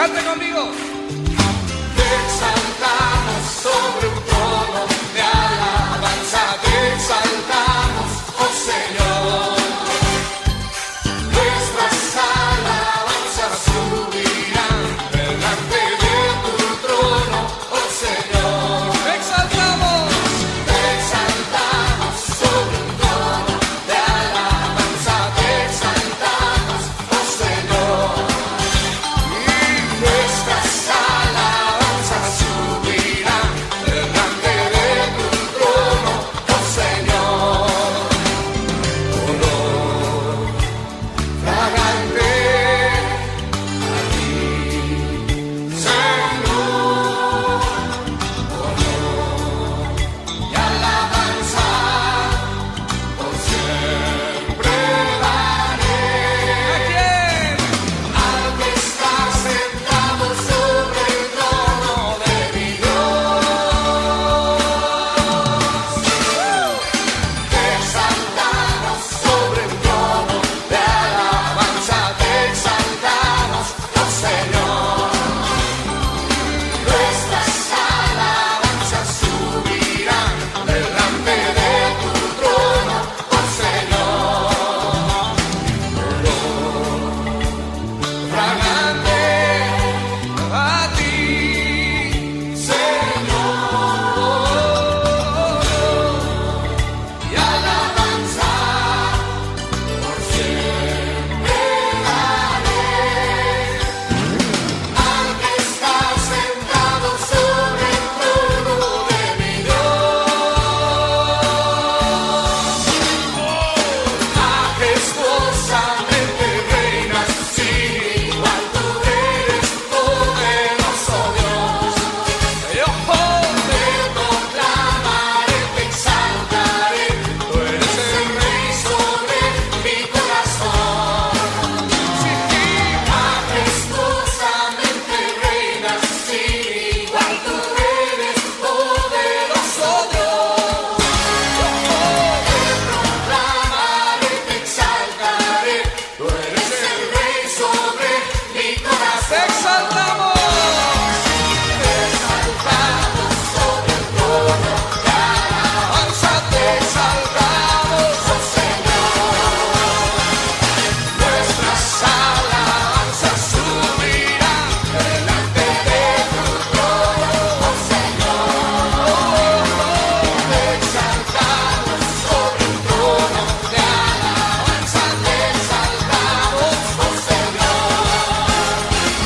Cante conmigo. Te exaltamos sobre un trono de alabanza, te exaltamos, oh Señor. Nuestras alabanzas subirán delante de tu trono, oh Señor. Te exaltamos. Te exaltamos sobre un trono de alabanza, te exaltamos, oh Señor. Nuestras alabanzas subirán delante de tu trono, oh Señor. Olor fragante a ti, Señor. Honor y alabanza por siempre daré. ¿A quién? Al que está sentado sobre el trono de mi Dios. Te exaltamos sobre el trono de alabanza, te exaltamos, oh Señor. Nuestras alabanzas subirán delante de tu trono, oh Señor. Fragante A ti. Señor, y alabanza por siempre daré. Al que está sentado sobre el trono de mi Dios. Majestuosamente reinas, sin igual tú eres poderoso Dios. Yo. Te proclamaré, te exaltaré, tú eres el rey sobre mi corazón. Majestuosamente reinas, sin igual tú eres poderoso Dios. Te proclamaré, te exaltaré, tú eres el rey sobre mi Te corazón. exaltamos. Te exaltamos sobre el trono de alabanza, te exaltamos, oh Señor. Nuestras alabanzas subirán delante de tu trono, oh Señor. Te exaltamos sobre el trono de alabanza, te exaltamos, oh Señor.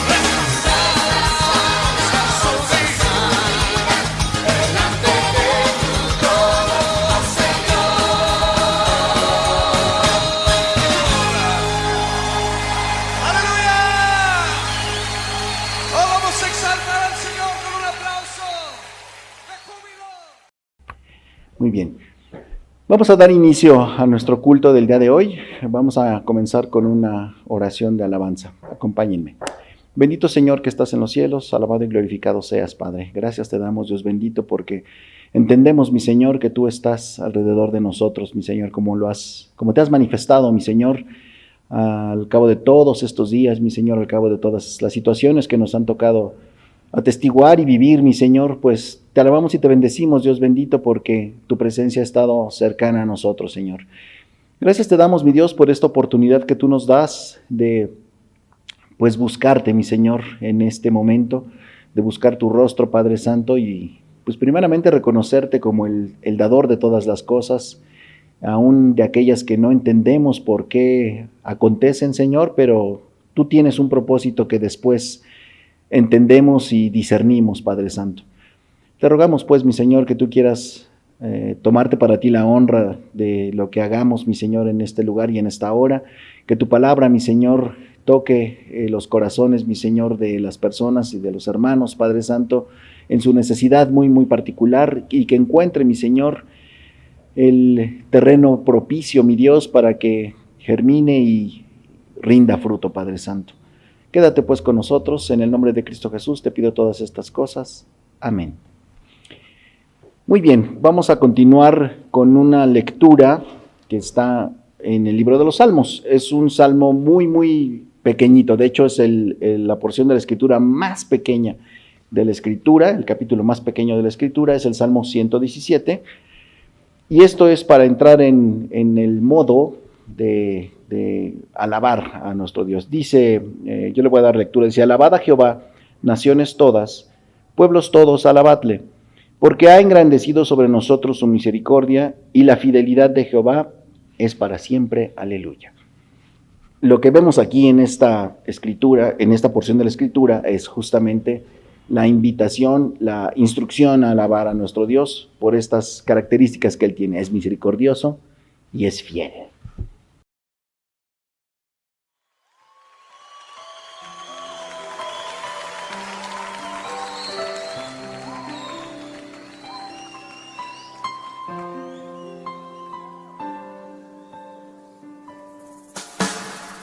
Nuestras alabanzas subirán delante de tu trono, oh ¡Aleluya! Oh, vamos a exaltar al Señor con un aplauso de júbilo. Muy bien. Vamos a dar inicio a nuestro culto del día de hoy. Vamos a comenzar con una oración de alabanza. Acompáñenme. Bendito Señor que estás en los cielos, alabado y glorificado seas, Padre. Gracias te damos, Dios bendito, porque entendemos, mi Señor, que tú estás alrededor de nosotros, mi Señor, como te has manifestado, mi Señor, al cabo de todos estos días, mi Señor, al cabo de todas las situaciones que nos han tocado atestiguar y vivir, mi Señor, pues te alabamos y te bendecimos, Dios bendito, porque tu presencia ha estado cercana a nosotros, Señor. Gracias te damos, mi Dios, por esta oportunidad que tú nos das de, pues, buscarte, mi Señor, en este momento, de buscar tu rostro, Padre Santo, y pues primeramente reconocerte como el dador de todas las cosas, aún de aquellas que no entendemos por qué acontecen, Señor, pero tú tienes un propósito que después entendemos y discernimos, Padre Santo. Te rogamos, pues, mi Señor, que tú quieras tomarte para ti la honra de lo que hagamos, mi Señor, en este lugar y en esta hora, que tu palabra, mi Señor, toque los corazones, mi Señor, de las personas y de los hermanos, Padre Santo, en su necesidad muy, muy particular, y que encuentre, mi Señor, el terreno propicio, mi Dios, para que germine y rinda fruto, Padre Santo. Quédate pues con nosotros, en el nombre de Cristo Jesús te pido todas estas cosas. Amén. Muy bien, vamos a continuar con una lectura que está en el libro de los Salmos. Es un salmo muy, muy pequeñito. De hecho, es la porción de la Escritura más pequeña de la Escritura, el capítulo más pequeño de la Escritura es el Salmo 117. Y esto es para entrar en el modo de alabar a nuestro Dios. Dice, yo le voy a dar lectura, dice: alabad a Jehová, naciones todas, pueblos todos, alabadle, porque ha engrandecido sobre nosotros su misericordia, y la fidelidad de Jehová es para siempre. Aleluya. Lo que vemos aquí en esta escritura, en esta porción de la Escritura, es justamente la invitación, la instrucción a alabar a nuestro Dios por estas características que Él tiene. Es misericordioso y es fiel.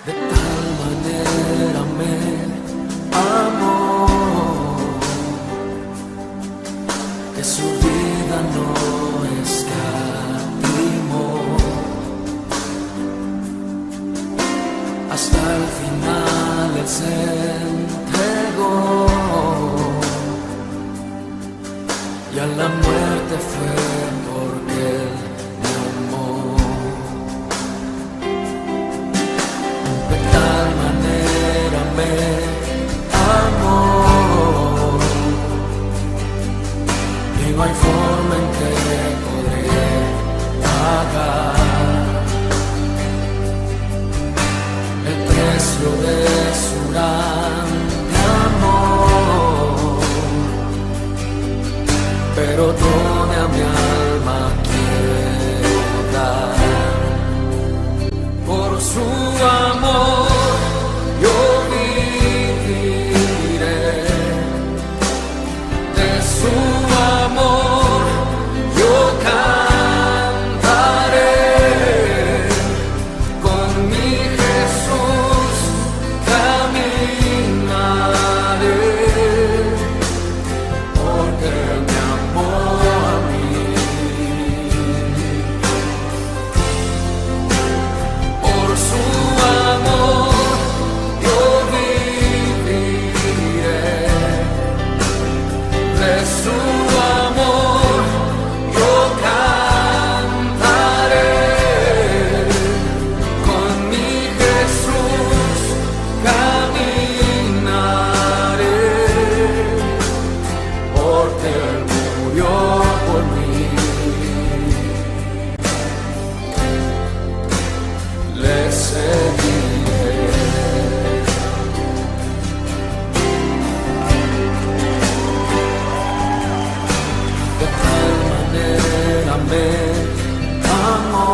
De tal manera me amó, que su vida no escatimó, hasta el final Él se entregó, y a la muerte fue porque Él me amó. De tal manera me amó, y no hay forma en que podré pagar el precio de su grande amor, pero toda mi alma quiero dar. Por su amor yo viviré, de su amor yo cantaré, con mi Jesús caminaré, porque Él me amó a mí. Por su amor yo viviré, de su amor yo cantaré, con mi Jesús caminaré, porque Él murió por mí. Le seguiré. De tal manera me amó,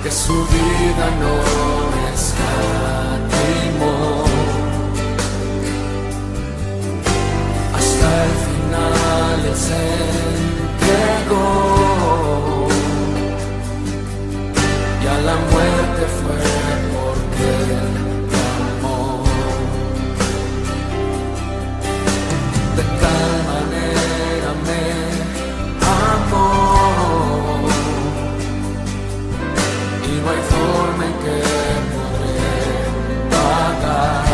que su vida no escatimó, hasta el final Él se entregó, y a la muerte fue porque Él me amó. De tal manera me amó, y no hay forma en que podré pagar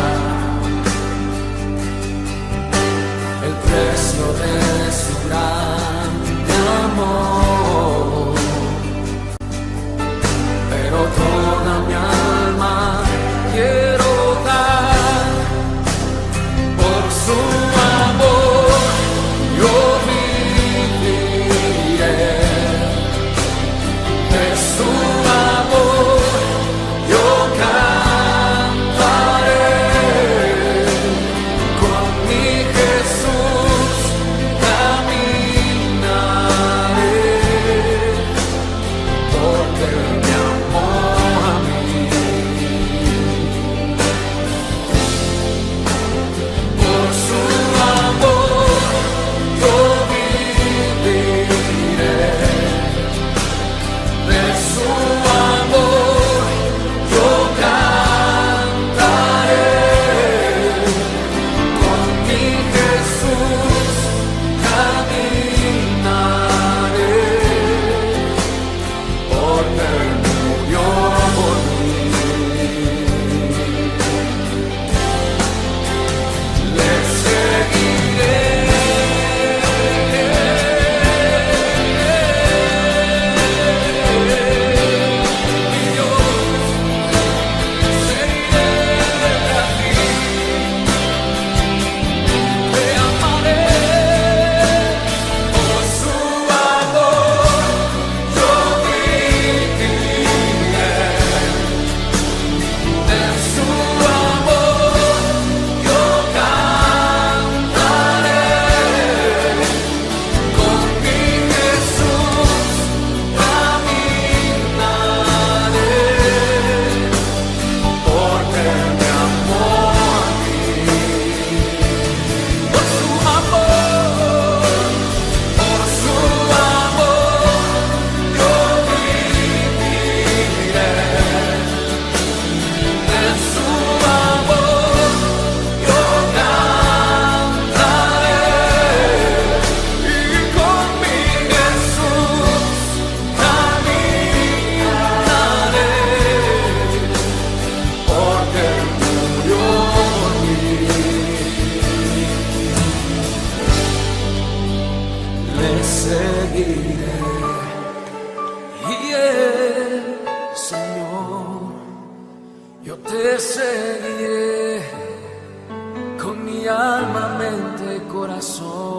el precio de su grande amor, pero toda mi alma te seguiré con mi alma, mente, corazón.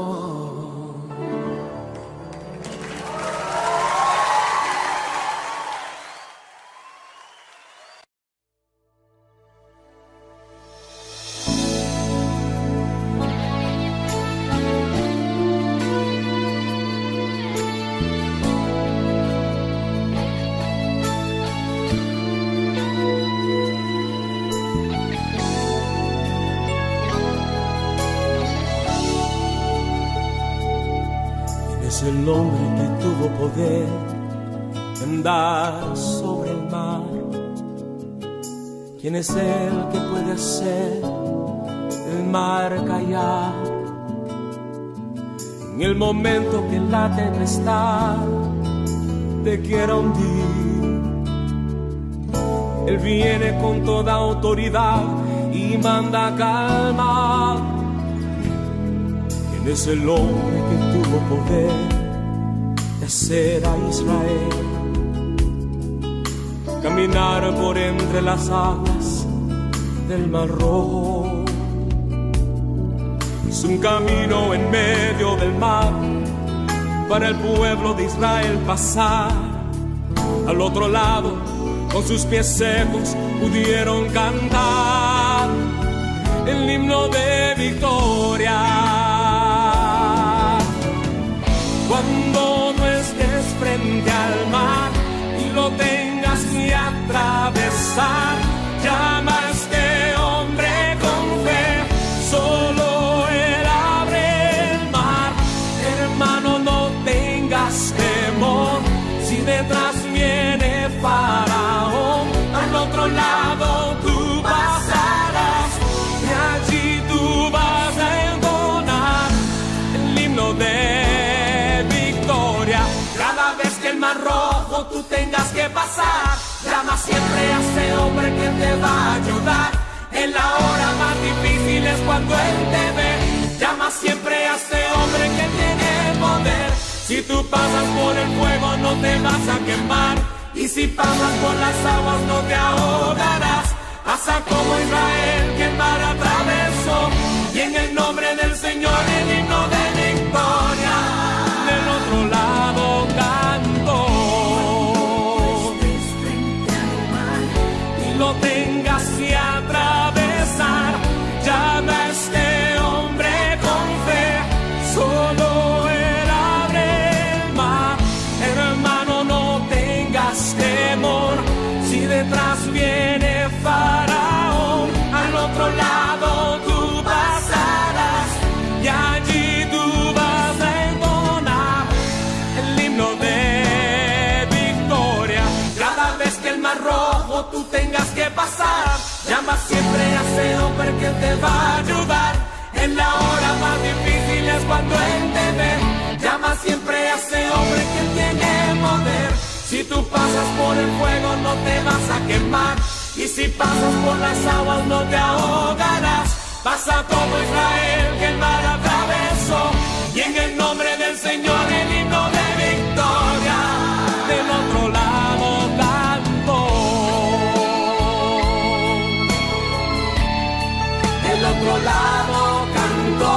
Es el hombre que tuvo poder de andar sobre el mar. ¿Quién es el que puede hacer el mar callar? En el momento que la tempestad te quiera hundir, Él viene con toda autoridad y manda calma. ¿Quién es el hombre que tuvo poder de hacer a Israel caminar por entre las aguas del Mar Rojo? Es un camino en medio del mar para el pueblo de Israel pasar. Al otro lado, con sus pies secos, pudieron cantar el himno de victoria. Cuando no estés frente al mar y lo tengas que atravesar, llama a este hombre con fe, solo Él abre el mar. Hermano, no tengas temor, si detrás viene Faraón, al otro lado tú pasarás y allí tú vas a entonar el himno de el Mar Rojo tú tengas que pasar. Llama siempre a ese hombre que te va a ayudar. En la hora más difícil es cuando Él te ve. Llama siempre a ese hombre que tiene poder. Si tú pasas por el fuego no te vas a quemar, y si pasas por las aguas no te ahogarás. Pasa como Israel que el mar atravesó, y en el nombre del Señor el himno de victoria del otro lado cantó. Y lo tengas que atravesar, llama a este hombre con fe, solo Él abre el mar. Hermano, no tengas temor, si detrás viene Faraón, al otro lado tú pasarás y allí tú vas a entonar el himno de victoria. Cada vez que el Mar Rojo tú tengas que pasar, llama siempre a ese hombre que te va a ayudar. En la hora más difícil es cuando Él te ve. Llama siempre a ese hombre que tiene poder. Si tú pasas por el fuego no te vas a quemar, y si pasas por las aguas no te ahogarás. Pasa como Israel que el mar atravesó, y en el nombre del Señor el himno de victoria del otro lado cantó. Del otro lado cantó.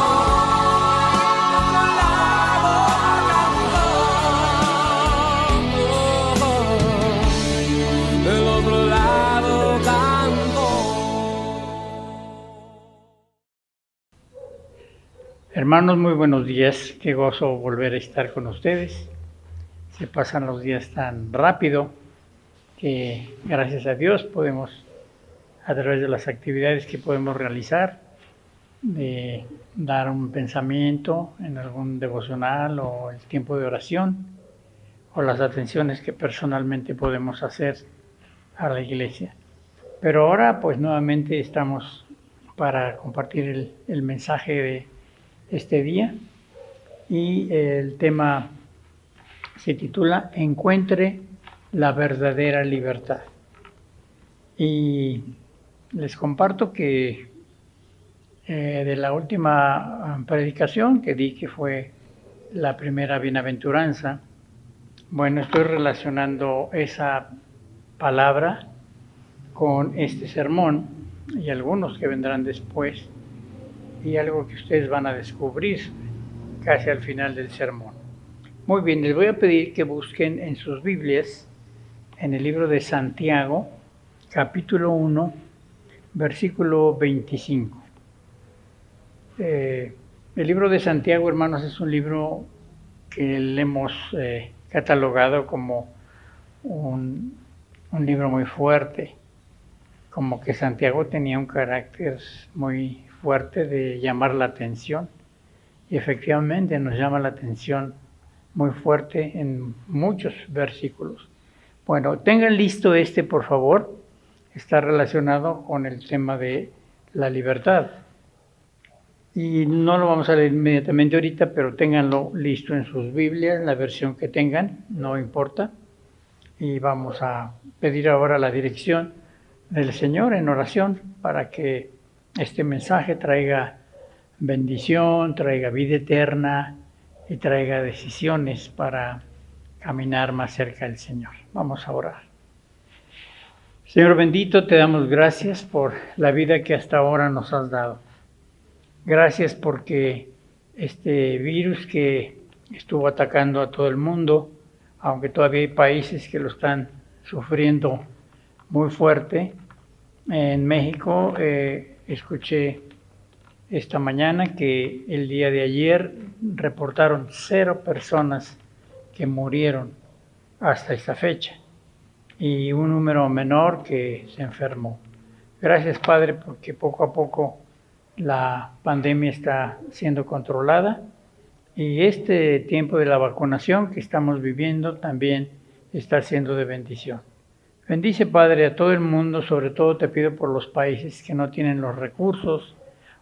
Hermanos, muy buenos días, qué gozo volver a estar con ustedes. Se pasan los días tan rápido que gracias a Dios podemos, a través de las actividades que podemos realizar, de dar un pensamiento en algún devocional o el tiempo de oración, o las atenciones que personalmente podemos hacer a la iglesia. Pero ahora pues nuevamente estamos para compartir el mensaje de este día, y el tema se titula Encuentre la verdadera libertad. Y les comparto que de la última predicación que di, que fue la primera bienaventuranza, bueno, estoy relacionando esa palabra con este sermón y algunos que vendrán después, y algo que ustedes van a descubrir casi al final del sermón. Muy bien, les voy a pedir que busquen en sus Biblias, en el libro de Santiago, capítulo 1, versículo 25. El libro de Santiago, hermanos, es un libro que le hemos catalogado como un libro muy fuerte, como que Santiago tenía un carácter muy fuerte de llamar la atención, y efectivamente nos llama la atención muy fuerte en muchos versículos. Bueno, tengan listo por favor, está relacionado con el tema de la libertad. Y no lo vamos a leer inmediatamente ahorita, pero ténganlo listo en sus Biblias, la versión que tengan, no importa. Y vamos a pedir ahora la dirección del Señor en oración para que este mensaje traiga bendición, traiga vida eterna y traiga decisiones para caminar más cerca del Señor. Vamos a orar. Señor bendito, te damos gracias por la vida que hasta ahora nos has dado. Gracias porque este virus que estuvo atacando a todo el mundo, aunque todavía hay países que lo están sufriendo muy fuerte. En México escuché esta mañana que el día de ayer reportaron 0 personas que murieron hasta esta fecha y un número menor que se enfermó. Gracias, Padre, porque poco a poco la pandemia está siendo controlada y este tiempo de la vacunación que estamos viviendo también está siendo de bendición. Bendice, Padre, a todo el mundo, sobre todo te pido por los países que no tienen los recursos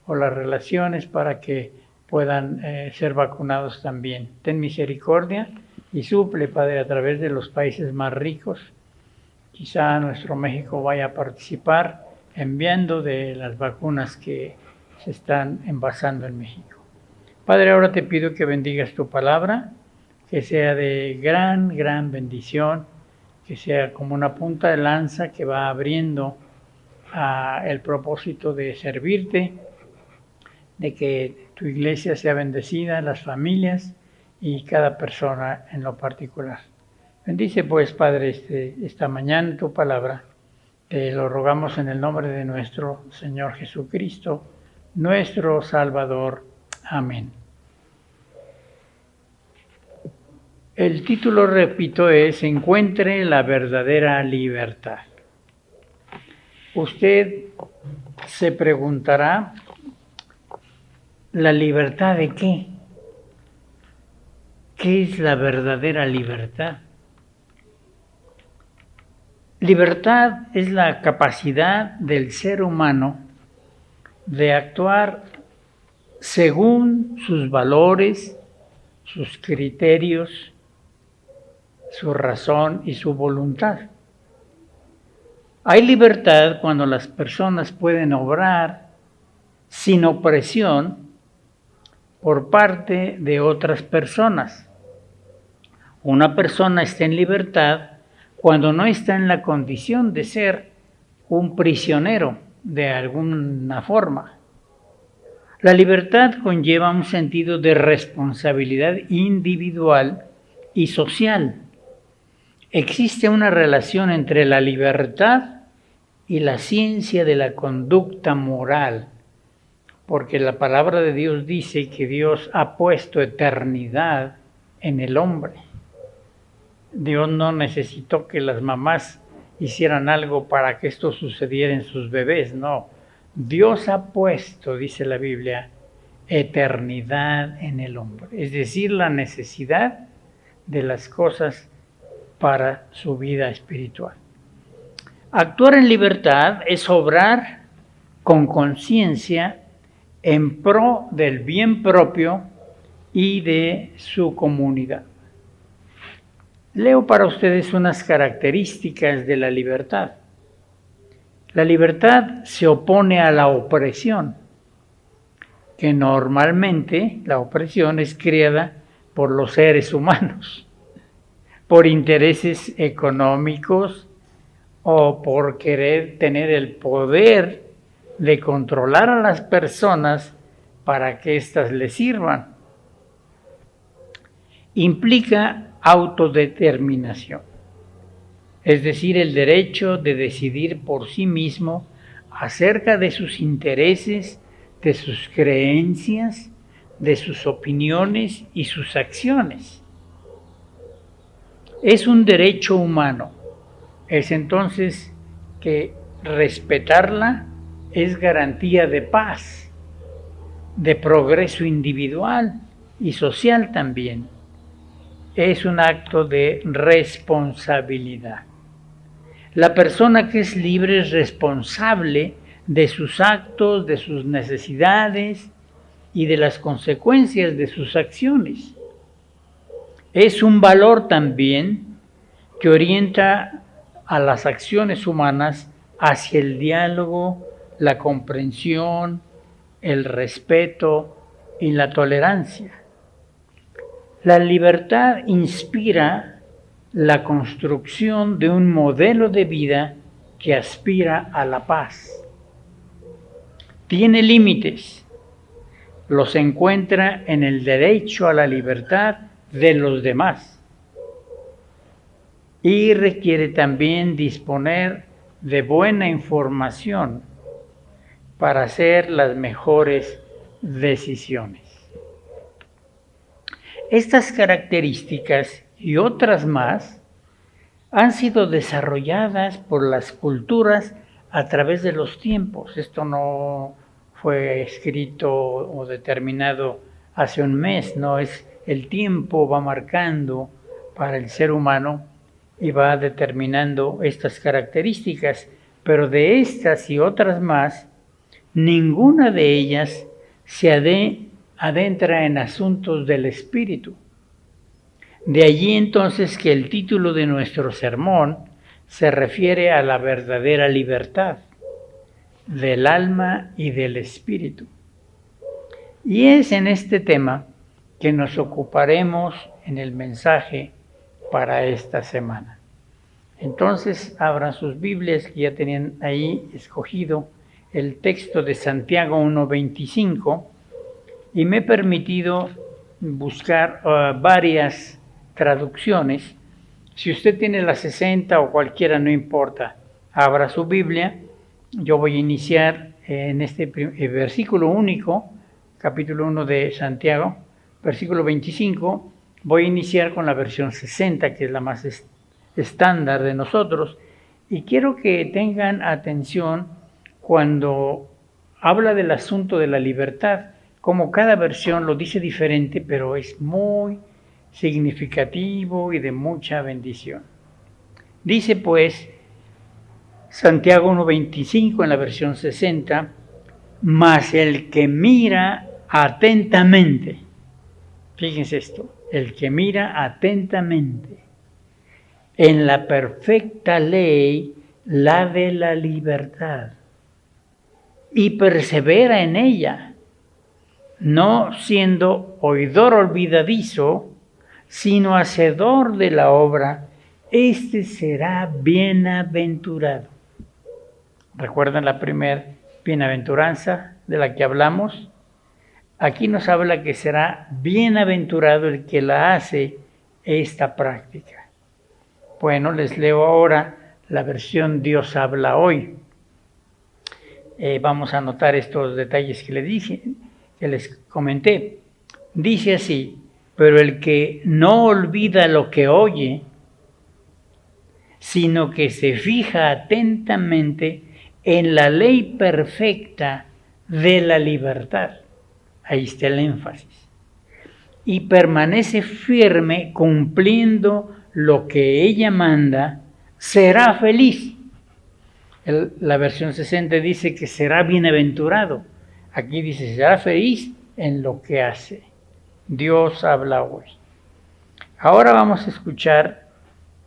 o las relaciones para que puedan ser vacunados también. Ten misericordia y suple, Padre, a través de los países más ricos. Quizá nuestro México vaya a participar enviando de las vacunas que se están envasando en México. Padre, ahora te pido que bendigas tu palabra, que sea de gran bendición, que sea como una punta de lanza que va abriendo el propósito de servirte, de que tu iglesia sea bendecida, las familias y cada persona en lo particular. Bendice pues, Padre, esta mañana tu palabra. Te lo rogamos en el nombre de nuestro Señor Jesucristo, nuestro Salvador. Amén. El título, repito, es Encuentre la verdadera libertad. Usted se preguntará, ¿la libertad de qué? ¿Qué es la verdadera libertad? Libertad es la capacidad del ser humano de actuar según sus valores, sus criterios, su razón y su voluntad. Hay libertad cuando las personas pueden obrar sin opresión por parte de otras personas. Una persona está en libertad cuando no está en la condición de ser un prisionero de alguna forma. La libertad conlleva un sentido de responsabilidad individual y social. Existe una relación entre la libertad y la ciencia de la conducta moral, porque la palabra de Dios dice que Dios ha puesto eternidad en el hombre. Dios no necesitó que las mamás hicieran algo para que esto sucediera en sus bebés, no. Dios ha puesto, dice la Biblia, eternidad en el hombre, es decir, la necesidad de las cosas para su vida espiritual. Actuar en libertad es obrar con conciencia en pro del bien propio y de su comunidad. Leo para ustedes unas características de la libertad. La libertad se opone a la opresión, que normalmente la opresión es creada por los seres humanos, por intereses económicos o por querer tener el poder de controlar a las personas para que éstas le sirvan. Implica autodeterminación, es decir, el derecho de decidir por sí mismo acerca de sus intereses, de sus creencias, de sus opiniones y sus acciones. Es un derecho humano. Es entonces que respetarla es garantía de paz, de progreso individual y social también. Es un acto de responsabilidad. La persona que es libre es responsable de sus actos, de sus necesidades y de las consecuencias de sus acciones. Es un valor también que orienta a las acciones humanas hacia el diálogo, la comprensión, el respeto y la tolerancia. La libertad inspira la construcción de un modelo de vida que aspira a la paz. Tiene límites, los encuentra en el derecho a la libertad de los demás y requiere también disponer de buena información para hacer las mejores decisiones. Estas características y otras más han sido desarrolladas por las culturas a través de los tiempos. Esto no fue escrito o determinado hace un mes, no es el tiempo va marcando para el ser humano y va determinando estas características, pero de estas y otras más, ninguna de ellas se adentra en asuntos del espíritu. De allí entonces que el título de nuestro sermón se refiere a la verdadera libertad del alma y del espíritu. Y es en este tema que nos ocuparemos en el mensaje para esta semana. Entonces abran sus Biblias que ya tenían ahí escogido el texto de Santiago 1:25 y me he permitido buscar varias traducciones. Si usted tiene la 60 o cualquiera, no importa, abra su Biblia. Yo voy a iniciar en este versículo único, capítulo 1 de Santiago, versículo 25, voy a iniciar con la versión 60, que es la más estándar de nosotros, y quiero que tengan atención cuando habla del asunto de la libertad, como cada versión lo dice diferente, pero es muy significativo y de mucha bendición. Dice pues Santiago 1:25 en la versión 60, mas el que mira atentamente, fíjense esto, el que mira atentamente en la perfecta ley, la de la libertad, y persevera en ella, no siendo oidor olvidadizo, sino hacedor de la obra, este será bienaventurado. ¿Recuerdan la primera bienaventuranza de la que hablamos? Aquí nos habla que será bienaventurado el que la hace esta práctica. Bueno, les leo ahora la versión Dios habla hoy. Vamos a anotar estos detalles que les dije, que les comenté. Dice así: pero el que no olvida lo que oye, sino que se fija atentamente en la ley perfecta de la libertad. Ahí está el énfasis. Y permanece firme cumpliendo lo que ella manda, será feliz. La versión 60 dice que será bienaventurado. Aquí dice será feliz en lo que hace. Dios habla hoy. Ahora vamos a escuchar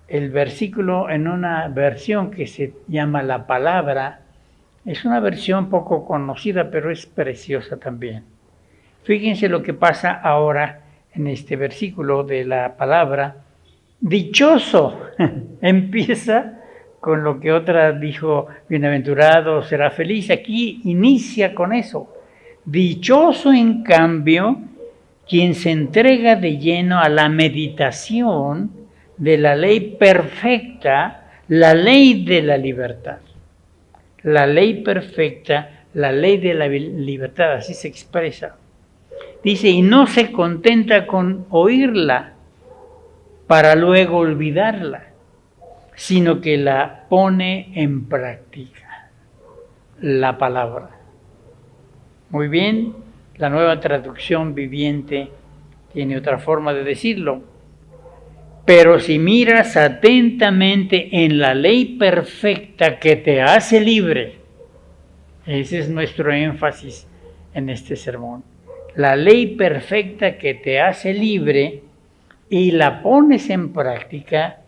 el versículo en una versión que se llama La Palabra. Es una versión poco conocida, pero es preciosa también. Fíjense lo que pasa ahora en este versículo de La Palabra. Dichoso, empieza con lo que otra dijo, bienaventurado será feliz. Aquí inicia con eso. Dichoso, en cambio, quien se entrega de lleno a la meditación de la ley perfecta, la ley de la libertad. La ley perfecta, la ley de la libertad, así se expresa. Dice, y no se contenta con oírla para luego olvidarla, sino que la pone en práctica, la palabra. Muy bien, la Nueva Traducción Viviente tiene otra forma de decirlo. Pero si miras atentamente en la ley perfecta que te hace libre, ese es nuestro énfasis en este sermón, la ley perfecta que te hace libre y la pones en práctica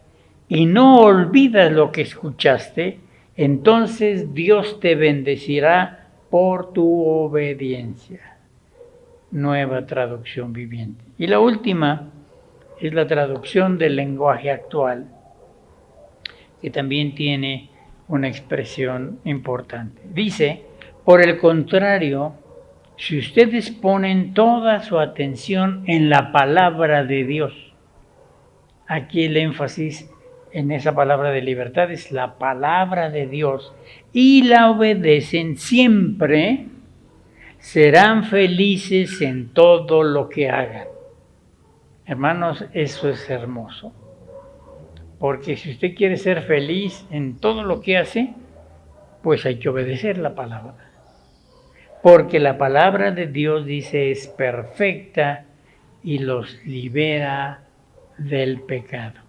y no olvidas lo que escuchaste, entonces Dios te bendecirá por tu obediencia. Nueva Traducción Viviente. Y la última es la traducción del lenguaje actual, que también tiene una expresión importante. Dice, por el contrario, si ustedes ponen toda su atención en la palabra de Dios, aquí el énfasis en esa palabra de libertad es la palabra de Dios, y la obedecen siempre, serán felices en todo lo que hagan. Hermanos, eso es hermoso. Porque si usted quiere ser feliz en todo lo que hace, pues hay que obedecer la palabra. Porque la palabra de Dios dice es perfecta y los libera del pecado.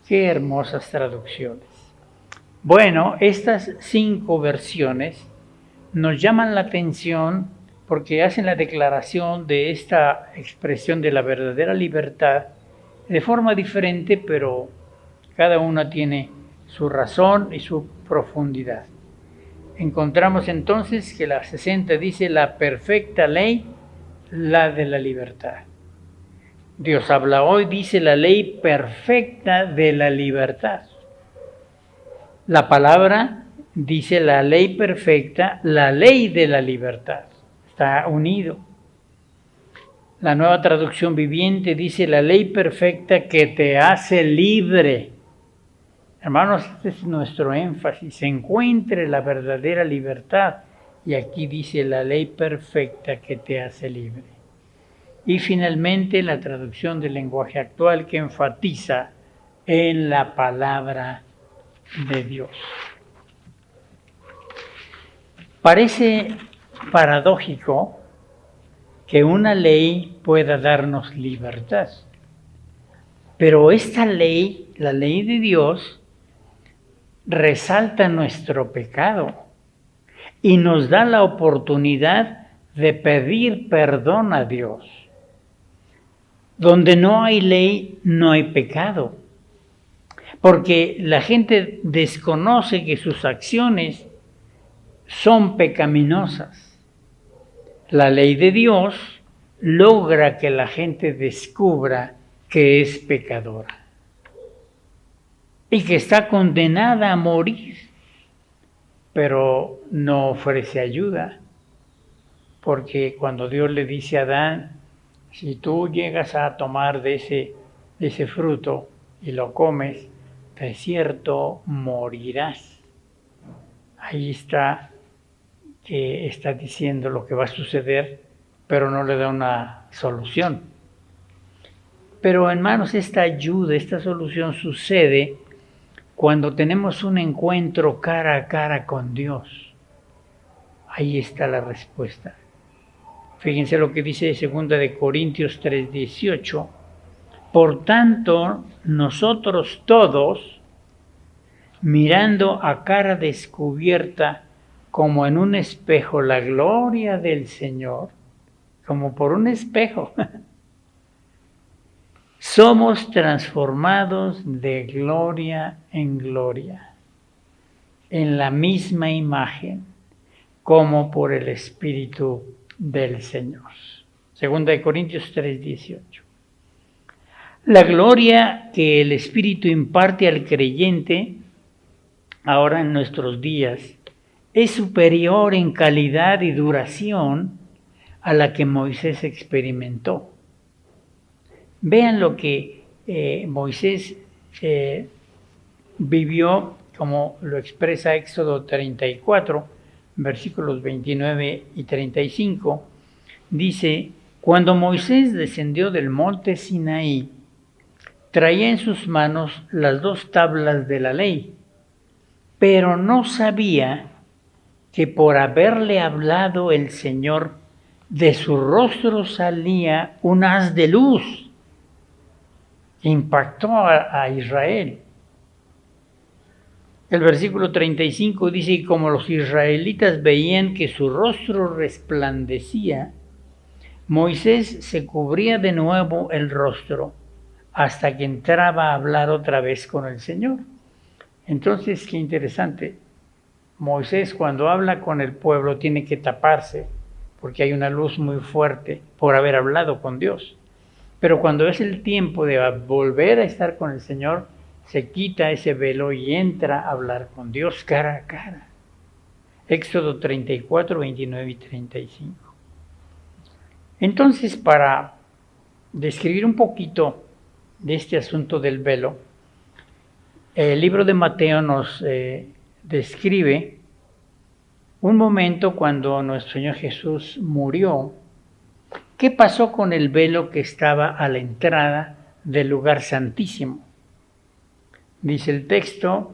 Qué hermosas traducciones. Bueno, estas 5 versiones nos llaman la atención porque hacen la declaración de esta expresión de la verdadera libertad de forma diferente, pero cada una tiene su razón y su profundidad. Encontramos entonces que la 60 dice la perfecta ley, la de la libertad. Dios habla hoy, dice la ley perfecta de la libertad. La palabra dice la ley perfecta, la ley de la libertad. Está unido. La Nueva Traducción Viviente dice la ley perfecta que te hace libre. Hermanos, este es nuestro énfasis. Se encuentre la verdadera libertad. Y aquí dice la ley perfecta que te hace libre. Y finalmente la traducción del lenguaje actual que enfatiza en la palabra de Dios. Parece paradójico que una ley pueda darnos libertad, pero esta ley, la ley de Dios, resalta nuestro pecado y nos da la oportunidad de pedir perdón a Dios. Donde no hay ley, no hay pecado, porque la gente desconoce que sus acciones son pecaminosas. La ley de Dios logra que la gente descubra que es pecadora y que está condenada a morir, pero no ofrece ayuda, porque cuando Dios le dice a Adán, si tú llegas a tomar de ese fruto y lo comes, de cierto morirás. Ahí está que está diciendo lo que va a suceder, pero no le da una solución. Pero hermanos, esta ayuda, esta solución sucede cuando tenemos un encuentro cara a cara con Dios. Ahí está la respuesta. Fíjense lo que dice 2 de Corintios 3:18. Por tanto, nosotros todos, mirando a cara descubierta, como en un espejo, la gloria del Señor, como por un espejo, somos transformados de gloria en gloria, en la misma imagen, como por el Espíritu del Señor. 2 de Corintios 3:18. La gloria que el Espíritu imparte al creyente ahora en nuestros días es superior en calidad y duración a la que Moisés experimentó. Vean lo que Moisés vivió, como lo expresa Éxodo 34, versículos 29 y 35. Dice: cuando Moisés descendió del monte Sinaí, traía en sus manos las 2 tablas de la ley, pero no sabía que por haberle hablado el Señor, de su rostro salía un haz de luz que impactó a Israel. El versículo 35 dice: y como los israelitas veían que su rostro resplandecía, Moisés se cubría de nuevo el rostro hasta que entraba a hablar otra vez con el Señor. Entonces, qué interesante. Moisés, cuando habla con el pueblo, tiene que taparse porque hay una luz muy fuerte por haber hablado con Dios. Pero cuando es el tiempo de volver a estar con el Señor, se quita ese velo y entra a hablar con Dios cara a cara. Éxodo 34, 29 y 35. Entonces, para describir un poquito de este asunto del velo, el libro de Mateo nos describe un momento cuando nuestro Señor Jesús murió. ¿Qué pasó con el velo que estaba a la entrada del lugar santísimo? Dice el texto: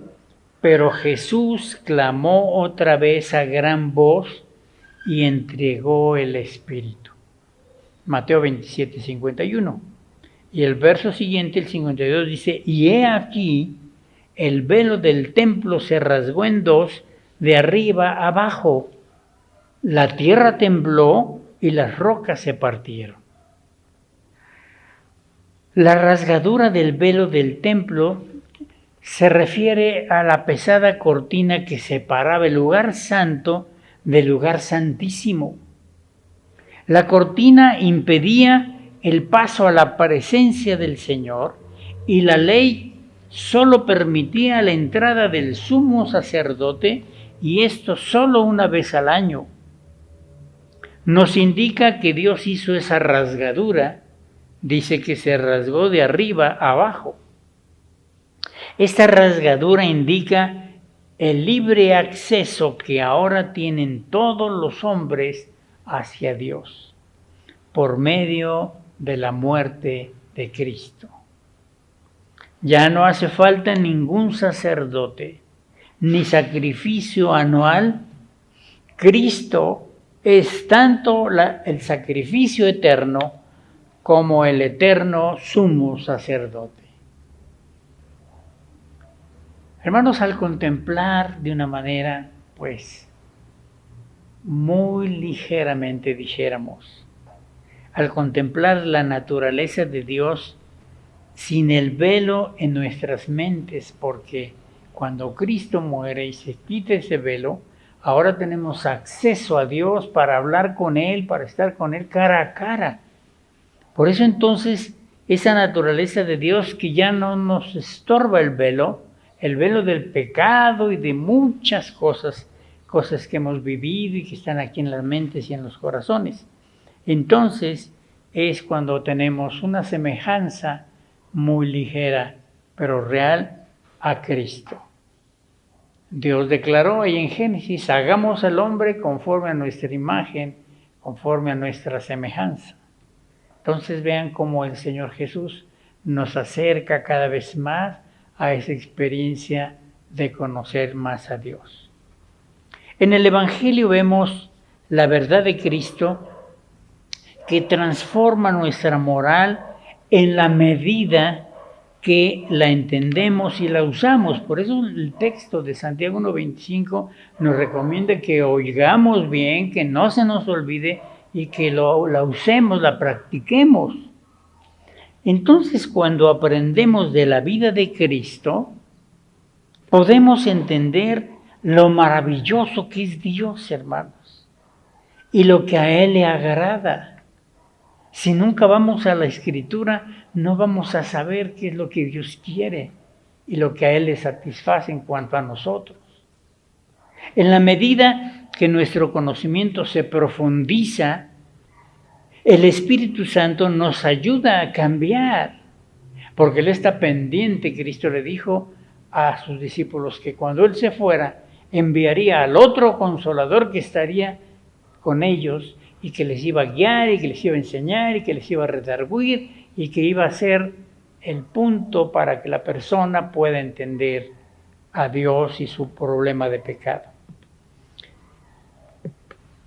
pero Jesús clamó otra vez a gran voz y entregó el Espíritu. Mateo 27, 51. Y el verso siguiente, el 52, dice: y he aquí, el velo del templo se rasgó en 2, de arriba a abajo. La tierra tembló y las rocas se partieron. La rasgadura del velo del templo se refiere a la pesada cortina que separaba el lugar santo del lugar santísimo. La cortina impedía el paso a la presencia del Señor y la ley solo permitía la entrada del sumo sacerdote, y esto solo una vez al año. Nos indica que Dios hizo esa rasgadura. Dice que se rasgó de arriba a abajo. Esta rasgadura indica el libre acceso que ahora tienen todos los hombres hacia Dios por medio de la muerte de Cristo. Ya no hace falta ningún sacerdote ni sacrificio anual. Cristo es tanto el sacrificio eterno como el eterno sumo sacerdote. Hermanos, al contemplar de una manera, muy ligeramente dijéramos, al contemplar la naturaleza de Dios sin el velo en nuestras mentes, porque cuando Cristo muere y se quita ese velo, ahora tenemos acceso a Dios para hablar con Él, para estar con Él cara a cara. Por eso entonces esa naturaleza de Dios que ya no nos estorba el velo del pecado y de muchas cosas que hemos vivido y que están aquí en las mentes y en los corazones. Entonces es cuando tenemos una semejanza muy ligera, pero real, a Cristo. Dios declaró ahí en Génesis: hagamos al hombre conforme a nuestra imagen, conforme a nuestra semejanza. Entonces vean cómo el Señor Jesús nos acerca cada vez más a esa experiencia de conocer más a Dios. En el Evangelio vemos la verdad de Cristo que transforma nuestra moral en la medida que la entendemos y la usamos. Por eso el texto de Santiago 1:25 nos recomienda que oigamos bien, que no se nos olvide y que la usemos, la practiquemos. Entonces, cuando aprendemos de la vida de Cristo, podemos entender lo maravilloso que es Dios, hermanos, y lo que a Él le agrada. Si nunca vamos a la Escritura, no vamos a saber qué es lo que Dios quiere y lo que a Él le satisface en cuanto a nosotros. En la medida que nuestro conocimiento se profundiza, el Espíritu Santo nos ayuda a cambiar, porque Él está pendiente. Cristo le dijo a sus discípulos que cuando Él se fuera, enviaría al otro Consolador que estaría con ellos y que les iba a guiar y que les iba a enseñar y que les iba a redarguir y que iba a ser el punto para que la persona pueda entender a Dios y su problema de pecado.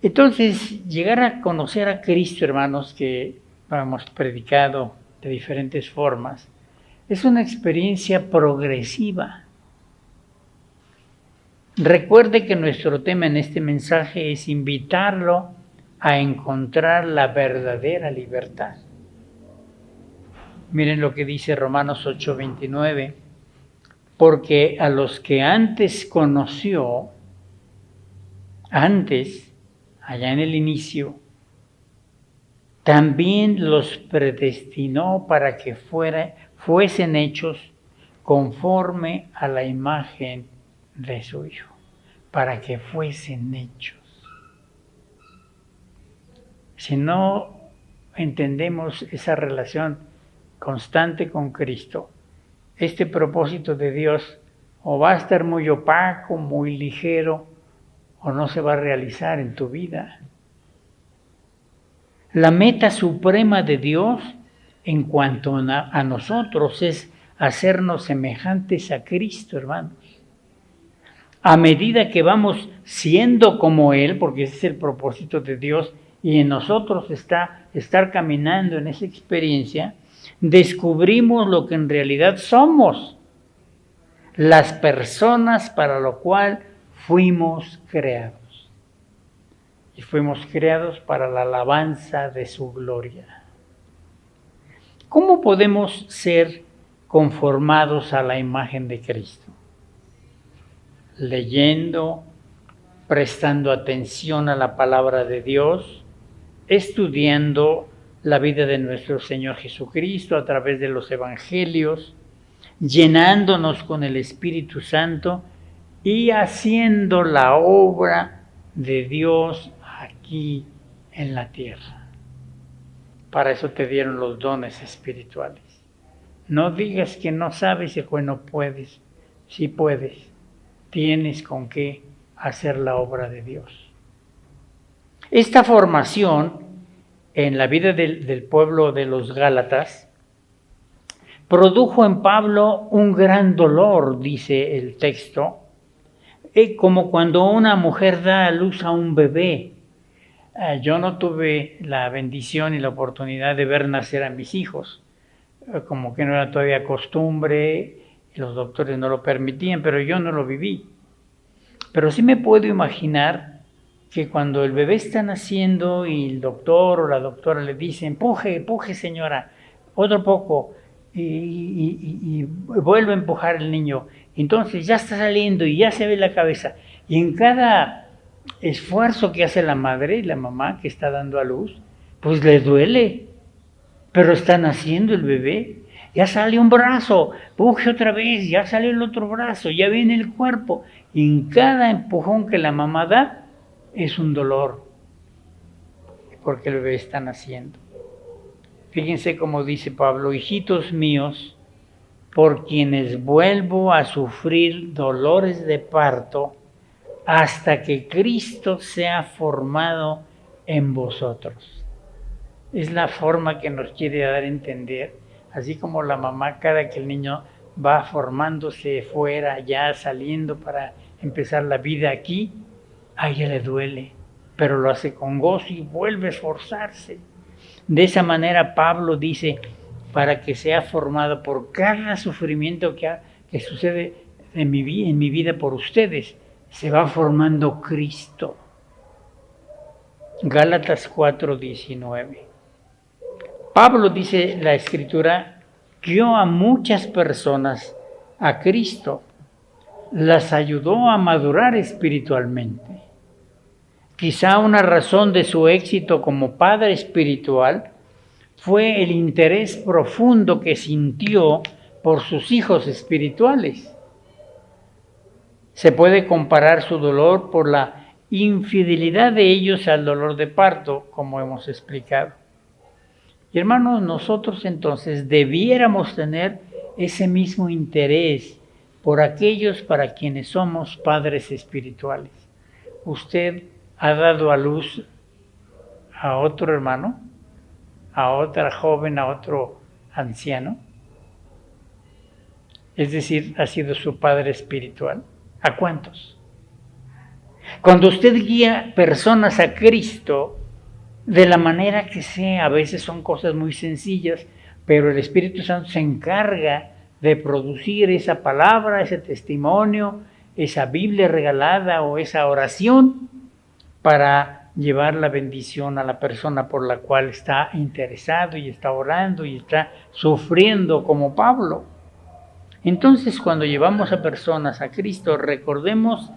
Entonces, llegar a conocer a Cristo, hermanos, que hemos predicado de diferentes formas, es una experiencia progresiva. Recuerde que nuestro tema en este mensaje es invitarlo a encontrar la verdadera libertad. Miren lo que dice Romanos 8:29, porque a los que antes conoció, allá en el inicio, también los predestinó para que fuesen hechos conforme a la imagen de su Hijo, para que fuesen hechos. Si no entendemos esa relación constante con Cristo, este propósito de Dios o va a estar muy opaco, muy ligero, o no se va a realizar en tu vida. La meta suprema de Dios en cuanto a nosotros es hacernos semejantes a Cristo, hermanos. A medida que vamos siendo como Él, porque ese es el propósito de Dios, y en nosotros está estar caminando en esa experiencia, descubrimos lo que en realidad somos, las personas para lo cual fuimos creados. Y fuimos creados para la alabanza de su gloria. ¿Cómo podemos ser conformados a la imagen de Cristo? Leyendo, prestando atención a la palabra de Dios, estudiando la vida de nuestro Señor Jesucristo a través de los evangelios, llenándonos con el Espíritu Santo y haciendo la obra de Dios aquí en la tierra. Para eso te dieron los dones espirituales. No digas que no sabes y que no puedes. Sí puedes. Tienes con qué hacer la obra de Dios. Esta formación en la vida del pueblo de los Gálatas produjo en Pablo un gran dolor, dice el texto, como cuando una mujer da a luz a un bebé. Yo no tuve la bendición y la oportunidad de ver nacer a mis hijos, como que no era todavía costumbre, y los doctores no lo permitían, pero yo no lo viví. Pero sí me puedo imaginar que cuando el bebé está naciendo y el doctor o la doctora le dice, empuje señora, otro poco, y vuelve a empujar el niño, entonces ya está saliendo y ya se ve la cabeza, y en cada esfuerzo que hace la madre y la mamá que está dando a luz, pues le duele, pero está naciendo el bebé, ya sale un brazo, empuje otra vez, ya sale el otro brazo, ya viene el cuerpo, y en cada empujón que la mamá da es un dolor, porque el bebé está naciendo. Fíjense cómo dice Pablo, hijitos míos, por quienes vuelvo a sufrir dolores de parto hasta que Cristo sea formado en vosotros. Es la forma que nos quiere dar a entender, así como la mamá cada que el niño va formándose fuera, ya saliendo para empezar la vida aquí, a ella le duele, pero lo hace con gozo y vuelve a esforzarse. De esa manera Pablo dice, para que sea formado por cada sufrimiento que sucede en mi vida por ustedes, se va formando Cristo. Gálatas 4:19. Pablo dice la Escritura, guió a muchas personas a Cristo, las ayudó a madurar espiritualmente. Quizá una razón de su éxito como padre espiritual fue el interés profundo que sintió por sus hijos espirituales. Se puede comparar su dolor por la infidelidad de ellos al dolor de parto, como hemos explicado. Y hermanos, nosotros entonces debiéramos tener ese mismo interés por aquellos para quienes somos padres espirituales. Usted ha dado a luz a otro hermano, a otra joven, a otro anciano. Es decir, ha sido su padre espiritual. ¿A cuántos? Cuando usted guía personas a Cristo, de la manera que sea, a veces son cosas muy sencillas, pero el Espíritu Santo se encarga de producir esa palabra, ese testimonio, esa Biblia regalada o esa oración para llevar la bendición a la persona por la cual está interesado y está orando y está sufriendo como Pablo. Entonces, cuando llevamos a personas a Cristo, recordemos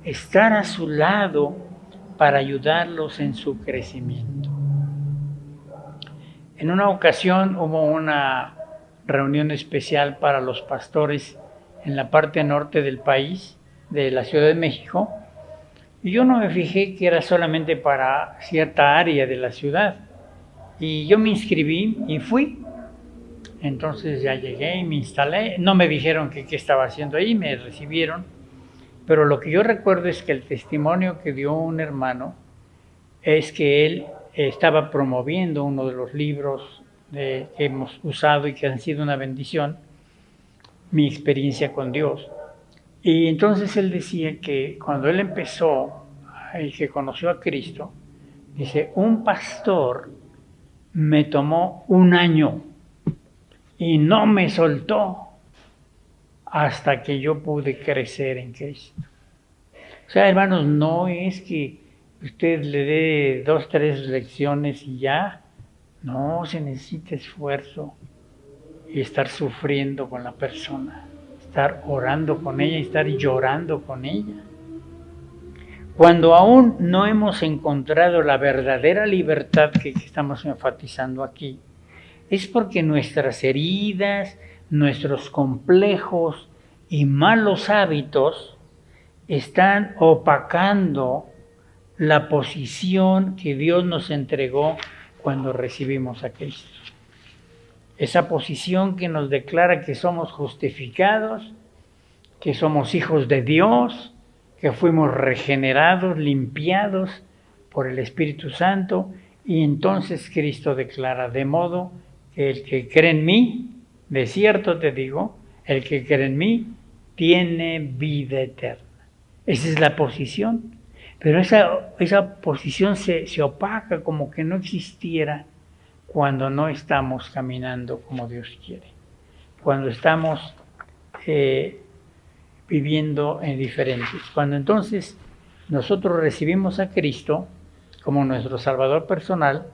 estar a su lado para ayudarlos en su crecimiento. En una ocasión hubo una reunión especial para los pastores en la parte norte del país, de la Ciudad de México, y yo no me fijé que era solamente para cierta área de la ciudad. Y yo me inscribí y fui. Entonces ya llegué y me instalé. No me dijeron qué estaba haciendo ahí, me recibieron. Pero lo que yo recuerdo es que el testimonio que dio un hermano es que él estaba promoviendo uno de los libros que hemos usado y que han sido una bendición, mi experiencia con Dios. Y entonces él decía que cuando él empezó y que conoció a Cristo, dice, un pastor me tomó 1 año y no me soltó hasta que yo pude crecer en Cristo. O sea, hermanos, no es que usted le dé 2, 3 lecciones y ya. No, se necesita esfuerzo y estar sufriendo con la persona, estar orando con ella y estar llorando con ella. Cuando aún no hemos encontrado la verdadera libertad que estamos enfatizando aquí, es porque nuestras heridas, nuestros complejos y malos hábitos están opacando la posición que Dios nos entregó cuando recibimos a Cristo. Esa posición que nos declara que somos justificados, que somos hijos de Dios, que fuimos regenerados, limpiados por el Espíritu Santo, y entonces Cristo declara, de modo que el que cree en mí, de cierto te digo, el que cree en mí tiene vida eterna. Esa es la posición. Pero esa posición se opaca como que no existiera cuando no estamos caminando como Dios quiere. Cuando estamos viviendo en diferentes. Cuando entonces nosotros recibimos a Cristo como nuestro Salvador personal,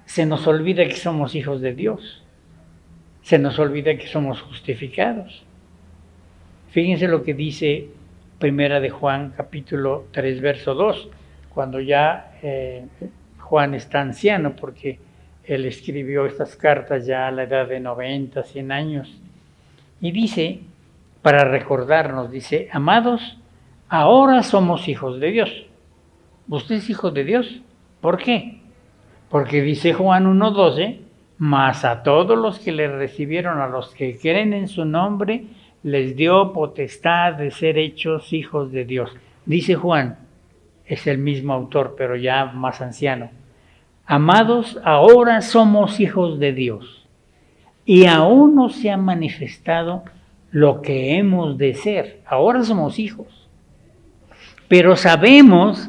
se nos olvida que somos hijos de Dios. Se nos olvida que somos justificados. Fíjense lo que dice Primera de Juan, capítulo 3, verso 2, cuando ya Juan está anciano, porque él escribió estas cartas ya a la edad de 90, 100 años. Y dice, para recordarnos, dice, amados, ahora somos hijos de Dios. ¿Usted es hijo de Dios? ¿Por qué? Porque dice Juan 1:12, mas a todos los que le recibieron, a los que creen en su nombre, les dio potestad de ser hechos hijos de Dios. Dice Juan, es el mismo autor, pero ya más anciano. Amados, ahora somos hijos de Dios, y aún no se ha manifestado lo que hemos de ser. Ahora somos hijos. Pero sabemos,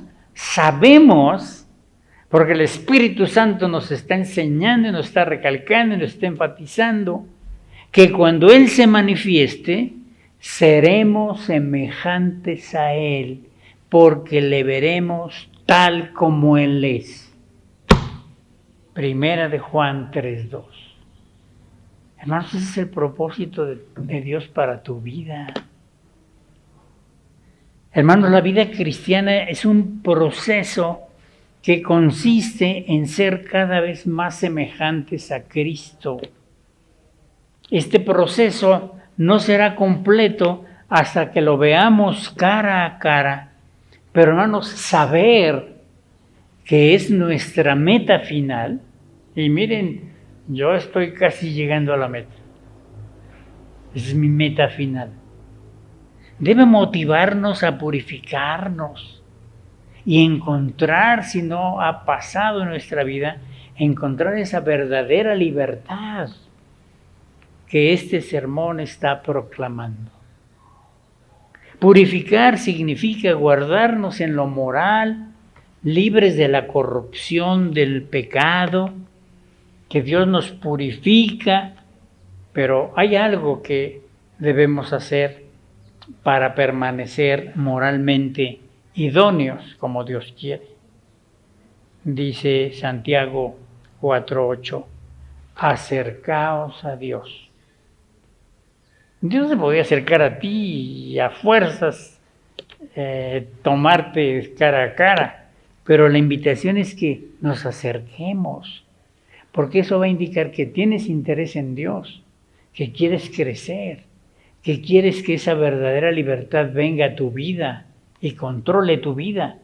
porque el Espíritu Santo nos está enseñando, nos está recalcando, nos está enfatizando, que cuando Él se manifieste, seremos semejantes a Él, porque le veremos tal como Él es. Primera de Juan 3:2. Hermanos, ese es el propósito de Dios para tu vida. Hermanos, la vida cristiana es un proceso que consiste en ser cada vez más semejantes a Cristo. Este proceso no será completo hasta que lo veamos cara a cara, pero hermanos, saber que es nuestra meta final, y miren, yo estoy casi llegando a la meta, es mi meta final, debe motivarnos a purificarnos y encontrar, si no ha pasado en nuestra vida, encontrar esa verdadera libertad que este sermón está proclamando. Purificar significa guardarnos en lo moral, libres de la corrupción, del pecado, que Dios nos purifica, pero hay algo que debemos hacer para permanecer moralmente idóneos como Dios quiere. Dice Santiago 4:8, acercaos a Dios. Dios se podía acercar a ti y a fuerzas tomarte cara a cara, pero la invitación es que nos acerquemos, porque eso va a indicar que tienes interés en Dios, que quieres crecer, que quieres que esa verdadera libertad venga a tu vida y controle tu vida.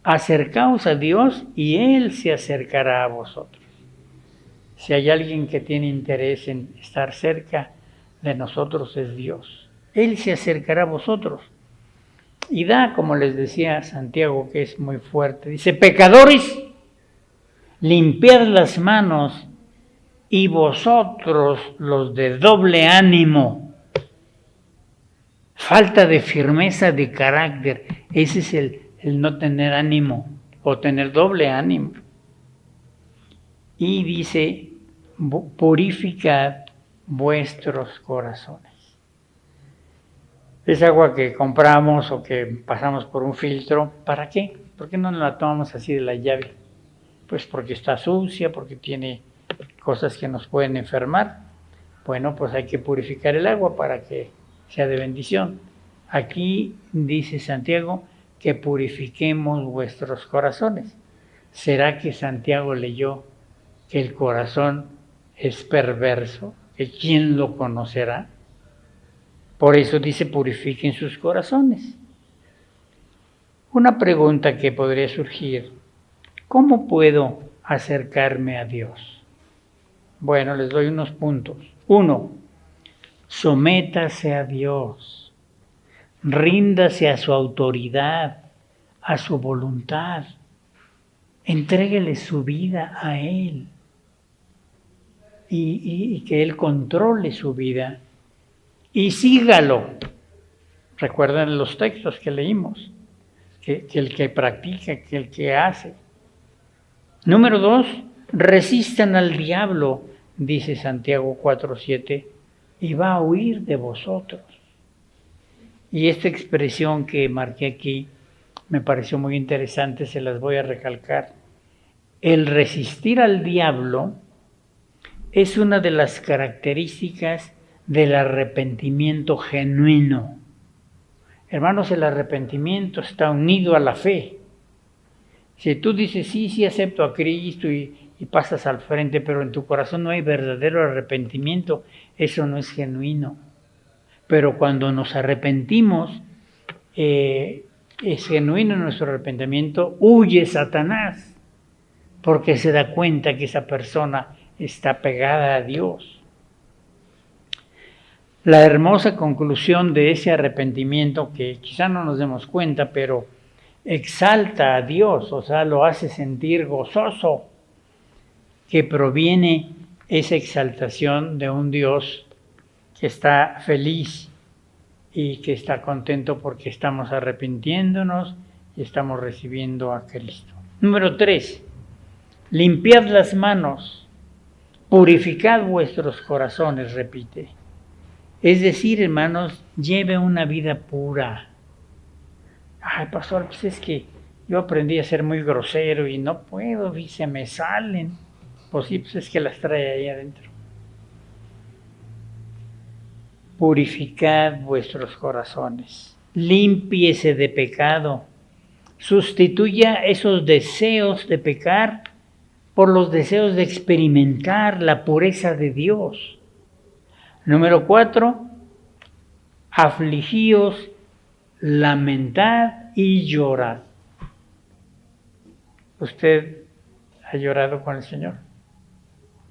Acercaos a Dios y Él se acercará a vosotros. Si hay alguien que tiene interés en estar cerca de nosotros, es Dios. Él se acercará a vosotros. Y da, como les decía Santiago, que es muy fuerte, dice, pecadores, limpiad las manos, y vosotros los de doble ánimo. Falta de firmeza de carácter, ese es el no tener ánimo, o tener doble ánimo. Y dice, purificad vuestros corazones. Es agua que compramos o que pasamos por un filtro. ¿Para qué? ¿Por qué no la tomamos así de la llave? Pues porque está sucia, porque tiene cosas que nos pueden enfermar. Bueno, pues hay que purificar el agua para que sea de bendición. Aquí dice Santiago que purifiquemos vuestros corazones. ¿Será que Santiago leyó que el corazón es perverso? ¿Que quién lo conocerá? Por eso dice, purifiquen sus corazones. Una pregunta que podría surgir, ¿cómo puedo acercarme a Dios? Bueno, les doy unos puntos. 1, sométase a Dios, ríndase a su autoridad, a su voluntad, entréguele su vida a Él. Y que Él controle su vida y sígalo. Recuerden los textos que leímos, que el que practica, que el que hace. Número 2, resistan al diablo, dice Santiago 4:7, y va a huir de vosotros. Y esta expresión que marqué aquí me pareció muy interesante, se las voy a recalcar. El resistir al diablo es una de las características del arrepentimiento genuino. Hermanos, el arrepentimiento está unido a la fe. Si tú dices, sí, acepto a Cristo y pasas al frente, pero en tu corazón no hay verdadero arrepentimiento, eso no es genuino. Pero cuando nos arrepentimos, es genuino nuestro arrepentimiento, huye Satanás, porque se da cuenta que esa persona está pegada a Dios. La hermosa conclusión de ese arrepentimiento, que quizá no nos demos cuenta, pero exalta a Dios, o sea, lo hace sentir gozoso, que proviene esa exaltación de un Dios que está feliz y que está contento porque estamos arrepintiéndonos y estamos recibiendo a Cristo. Número 3, limpiad las manos, purificad vuestros corazones, repite. Es decir, hermanos, lleve una vida pura. Ay, pastor, pues es que yo aprendí a ser muy grosero y no puedo, y se me salen. Pues sí, pues es que las trae ahí adentro. Purificad vuestros corazones, límpiese de pecado, Sustituya esos deseos de pecar por los deseos de experimentar la pureza de Dios. Número 4, afligíos, lamentad y llorad. ¿Usted ha llorado con el Señor?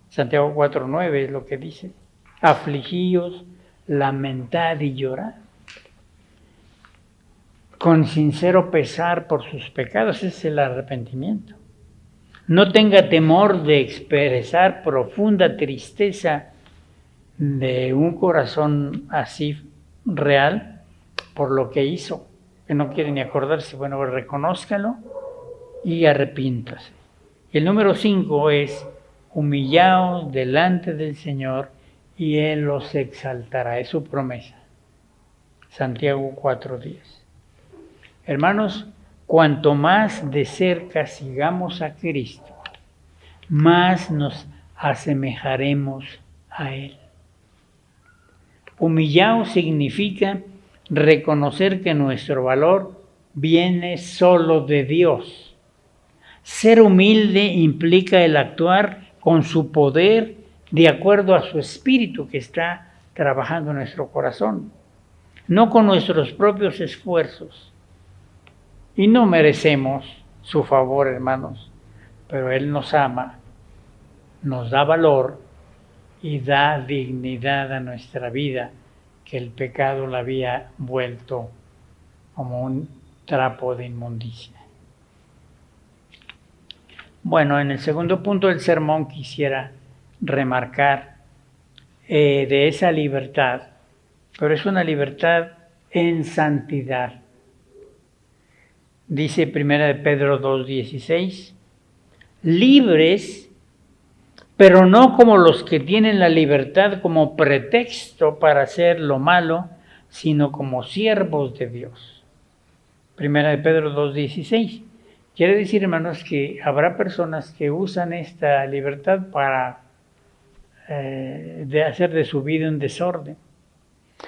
Santiago 4:9 es lo que dice. Afligíos, lamentad y llorad. Con sincero pesar por sus pecados, ese es el arrepentimiento. No tenga temor de expresar profunda tristeza de un corazón así real por lo que hizo, que no quiere ni acordarse. Bueno, reconózcalo y arrepiéntase. El número 5 es: humillaos delante del Señor y Él los exaltará. Es su promesa. Santiago 4:10. Hermanos, cuanto más de cerca sigamos a Cristo, más nos asemejaremos a Él. Humillaos significa reconocer que nuestro valor viene solo de Dios. Ser humilde implica el actuar con su poder de acuerdo a su espíritu que está trabajando en nuestro corazón, no con nuestros propios esfuerzos. Y no merecemos su favor, hermanos, pero Él nos ama, nos da valor y da dignidad a nuestra vida, que el pecado la había vuelto como un trapo de inmundicia. Bueno, en el segundo punto del sermón quisiera remarcar de esa libertad, pero es una libertad en santidad. Dice 1 Pedro 2:16, libres, pero no como los que tienen la libertad como pretexto para hacer lo malo, sino como siervos de Dios. 1 Pedro 2:16. Quiere decir, hermanos, que habrá personas que usan esta libertad para de hacer de su vida un desorden.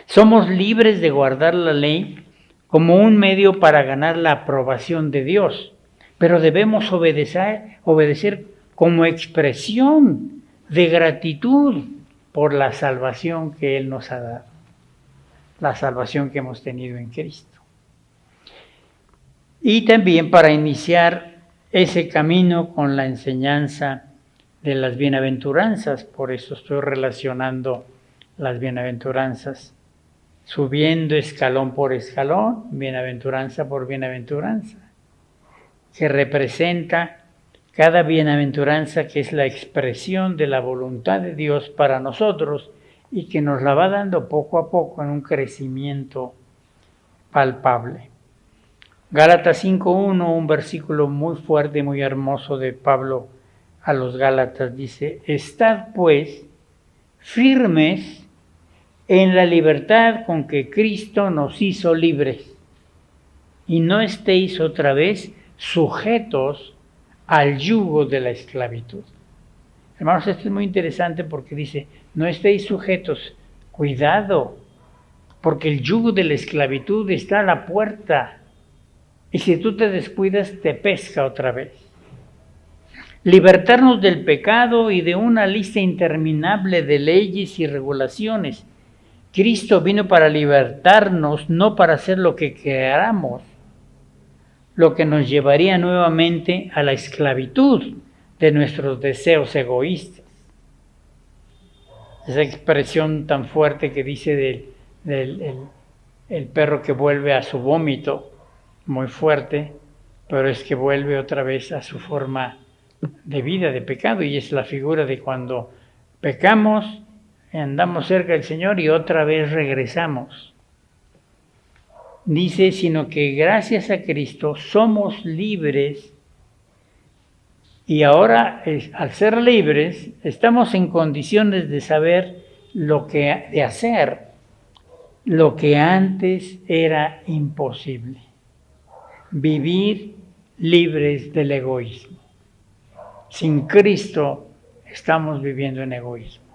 Somos libres de guardar la ley como un medio para ganar la aprobación de Dios, pero debemos obedecer como expresión de gratitud por la salvación que Él nos ha dado, la salvación que hemos tenido en Cristo. Y también para iniciar ese camino con la enseñanza de las bienaventuranzas, por eso estoy relacionando las bienaventuranzas, subiendo escalón por escalón, bienaventuranza por bienaventuranza, que representa cada bienaventuranza que es la expresión de la voluntad de Dios para nosotros y que nos la va dando poco a poco en un crecimiento palpable. Gálatas 5:1, un versículo muy fuerte, muy hermoso de Pablo a los Gálatas, dice: estad pues firmes en la libertad con que Cristo nos hizo libres, y no estéis otra vez sujetos al yugo de la esclavitud. Hermanos, esto es muy interesante porque dice, no estéis sujetos, cuidado, porque el yugo de la esclavitud está a la puerta, y si tú te descuidas, te pesca otra vez. Libertarnos del pecado y de una lista interminable de leyes y regulaciones. Cristo vino para libertarnos, no para hacer lo que queramos, lo que nos llevaría nuevamente a la esclavitud de nuestros deseos egoístas. Esa expresión tan fuerte que dice el perro que vuelve a su vómito, muy fuerte, pero es que vuelve otra vez a su forma de vida, de pecado, y es la figura de cuando pecamos, andamos cerca del Señor y otra vez regresamos. Dice, sino que gracias a Cristo somos libres, y ahora al ser libres estamos en condiciones de saber de hacer lo que antes era imposible. Vivir libres del egoísmo. Sin Cristo estamos viviendo en egoísmo.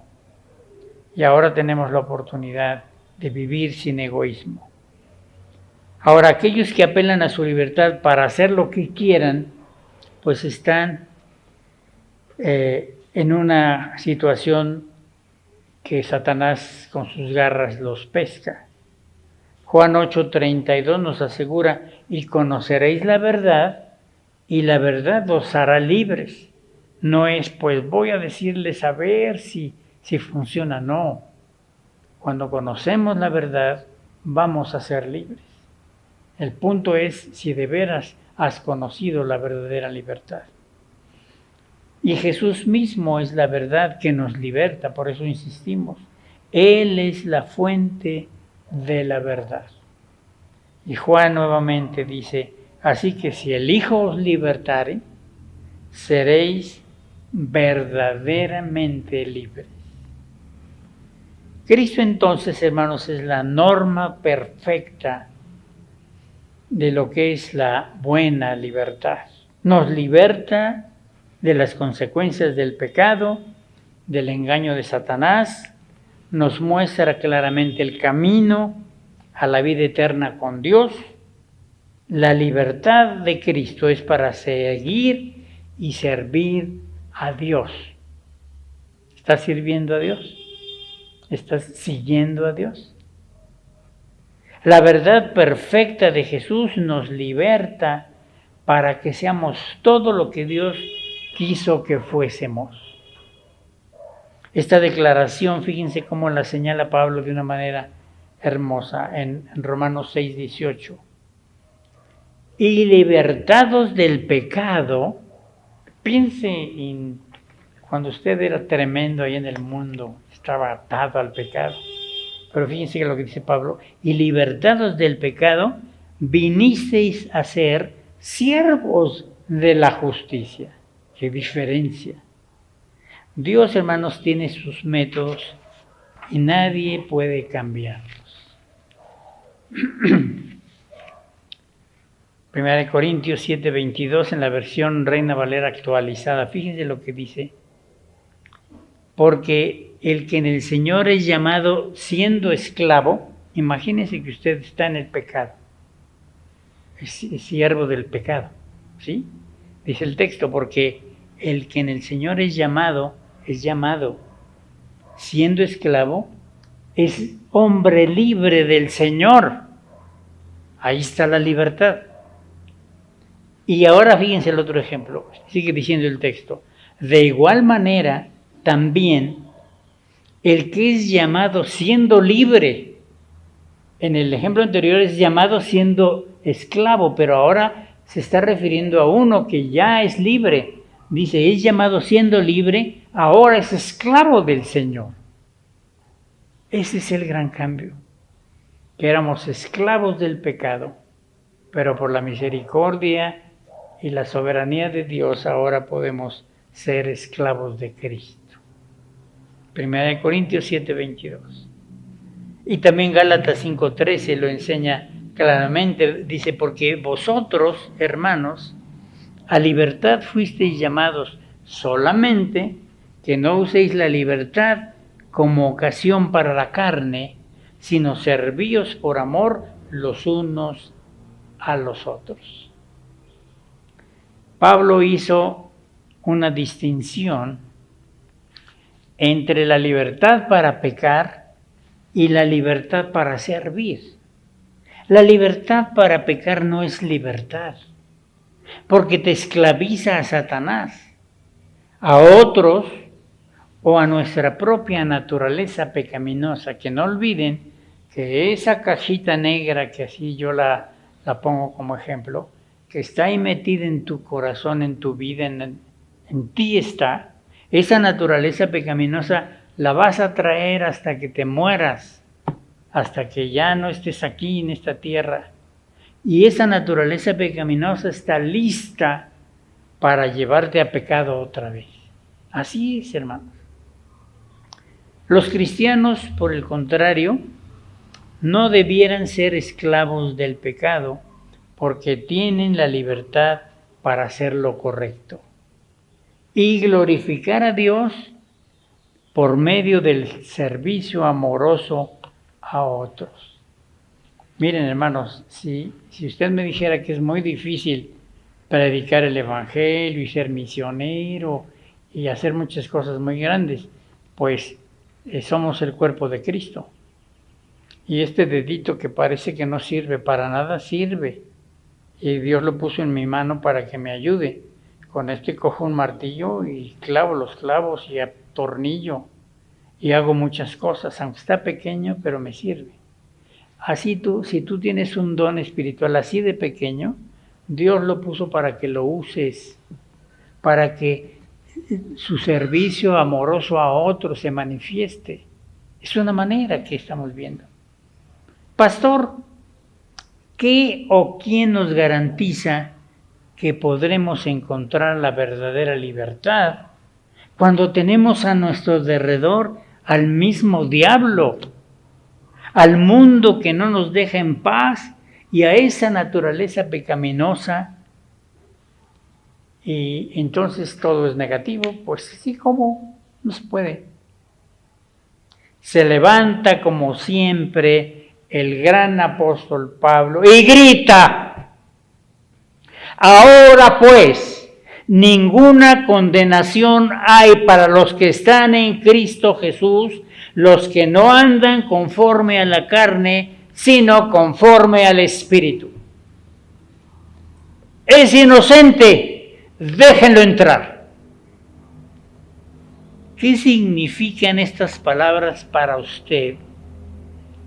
Y ahora tenemos la oportunidad de vivir sin egoísmo. Ahora, aquellos que apelan a su libertad para hacer lo que quieran, pues están en una situación que Satanás con sus garras los pesca. Juan 8:32 nos asegura, y conoceréis la verdad, y la verdad os hará libres. No es, pues voy a decirles a ver si funciona, no. Cuando conocemos la verdad, vamos a ser libres. El punto es si de veras has conocido la verdadera libertad. Y Jesús mismo es la verdad que nos liberta, por eso insistimos. Él es la fuente de la verdad. Y Juan nuevamente dice, así que si el Hijo os libertare, seréis verdaderamente libres. Cristo entonces, hermanos, es la norma perfecta de lo que es la buena libertad. Nos liberta de las consecuencias del pecado, del engaño de Satanás, nos muestra claramente el camino a la vida eterna con Dios. La libertad de Cristo es para seguir y servir a Dios. ¿Estás sirviendo a Dios? ¿Estás siguiendo a Dios? La verdad perfecta de Jesús nos liberta para que seamos todo lo que Dios quiso que fuésemos. Esta declaración, fíjense cómo la señala Pablo de una manera hermosa en Romanos 6:18. Y libertados del pecado, piense en cuando usted era tremendo ahí en el mundo, estaba atado al pecado. Pero fíjense que lo que dice Pablo, y libertados del pecado, vinisteis a ser siervos de la justicia. ¡Qué diferencia! Dios, hermanos, tiene sus métodos y nadie puede cambiarlos. 1 Corintios 7:22 en la versión Reina Valera actualizada. Fíjense lo que dice. Porque el que en el Señor es llamado siendo esclavo, imagínense que usted está en el pecado, es siervo del pecado, ¿sí? Dice el texto, porque el que en el Señor es llamado, siendo esclavo, es hombre libre del Señor. Ahí está la libertad. Y ahora fíjense el otro ejemplo, sigue diciendo el texto. De igual manera, también el que es llamado siendo libre, en el ejemplo anterior es llamado siendo esclavo, pero ahora se está refiriendo a uno que ya es libre. Dice, es llamado siendo libre, ahora es esclavo del Señor. Ese es el gran cambio, que éramos esclavos del pecado, pero por la misericordia y la soberanía de Dios ahora podemos ser esclavos de Cristo. 1 Corintios 7:22. Y también Gálatas 5:13 lo enseña claramente. Dice, porque vosotros, hermanos, a libertad fuisteis llamados, solamente que no uséis la libertad como ocasión para la carne, sino servíos por amor los unos a los otros. Pablo hizo una distinción entre la libertad para pecar y la libertad para servir. La libertad para pecar no es libertad, porque te esclaviza a Satanás, a otros o a nuestra propia naturaleza pecaminosa. Que no olviden que esa cajita negra, que así yo la pongo como ejemplo, que está ahí metida en tu corazón, en tu vida, en ti está, esa naturaleza pecaminosa la vas a traer hasta que te mueras, hasta que ya no estés aquí en esta tierra. Y esa naturaleza pecaminosa está lista para llevarte a pecado otra vez. Así es, hermanos. Los cristianos, por el contrario, no debieran ser esclavos del pecado, porque tienen la libertad para hacer lo correcto y glorificar a Dios por medio del servicio amoroso a otros. Miren, hermanos, si usted me dijera que es muy difícil predicar el Evangelio y ser misionero y hacer muchas cosas muy grandes, pues somos el cuerpo de Cristo. Y este dedito que parece que no sirve para nada, sirve. Y Dios lo puso en mi mano para que me ayude. Con este cojo un martillo y clavo los clavos y atornillo. Y hago muchas cosas, aunque está pequeño, pero me sirve. Así si tú tienes un don espiritual así de pequeño, Dios lo puso para que lo uses, para que su servicio amoroso a otros se manifieste. Es una manera que estamos viendo. Pastor, ¿qué o quién nos garantiza que podremos encontrar la verdadera libertad cuando tenemos a nuestro derredor al mismo diablo, al mundo que no nos deja en paz y a esa naturaleza pecaminosa? Y entonces todo es negativo. Pues sí, ¿cómo? No se puede. Se levanta como siempre el gran apóstol Pablo y grita: ahora pues, ninguna condenación hay para los que están en Cristo Jesús, los que no andan conforme a la carne, sino conforme al Espíritu. Es inocente, déjenlo entrar. ¿Qué significan estas palabras para usted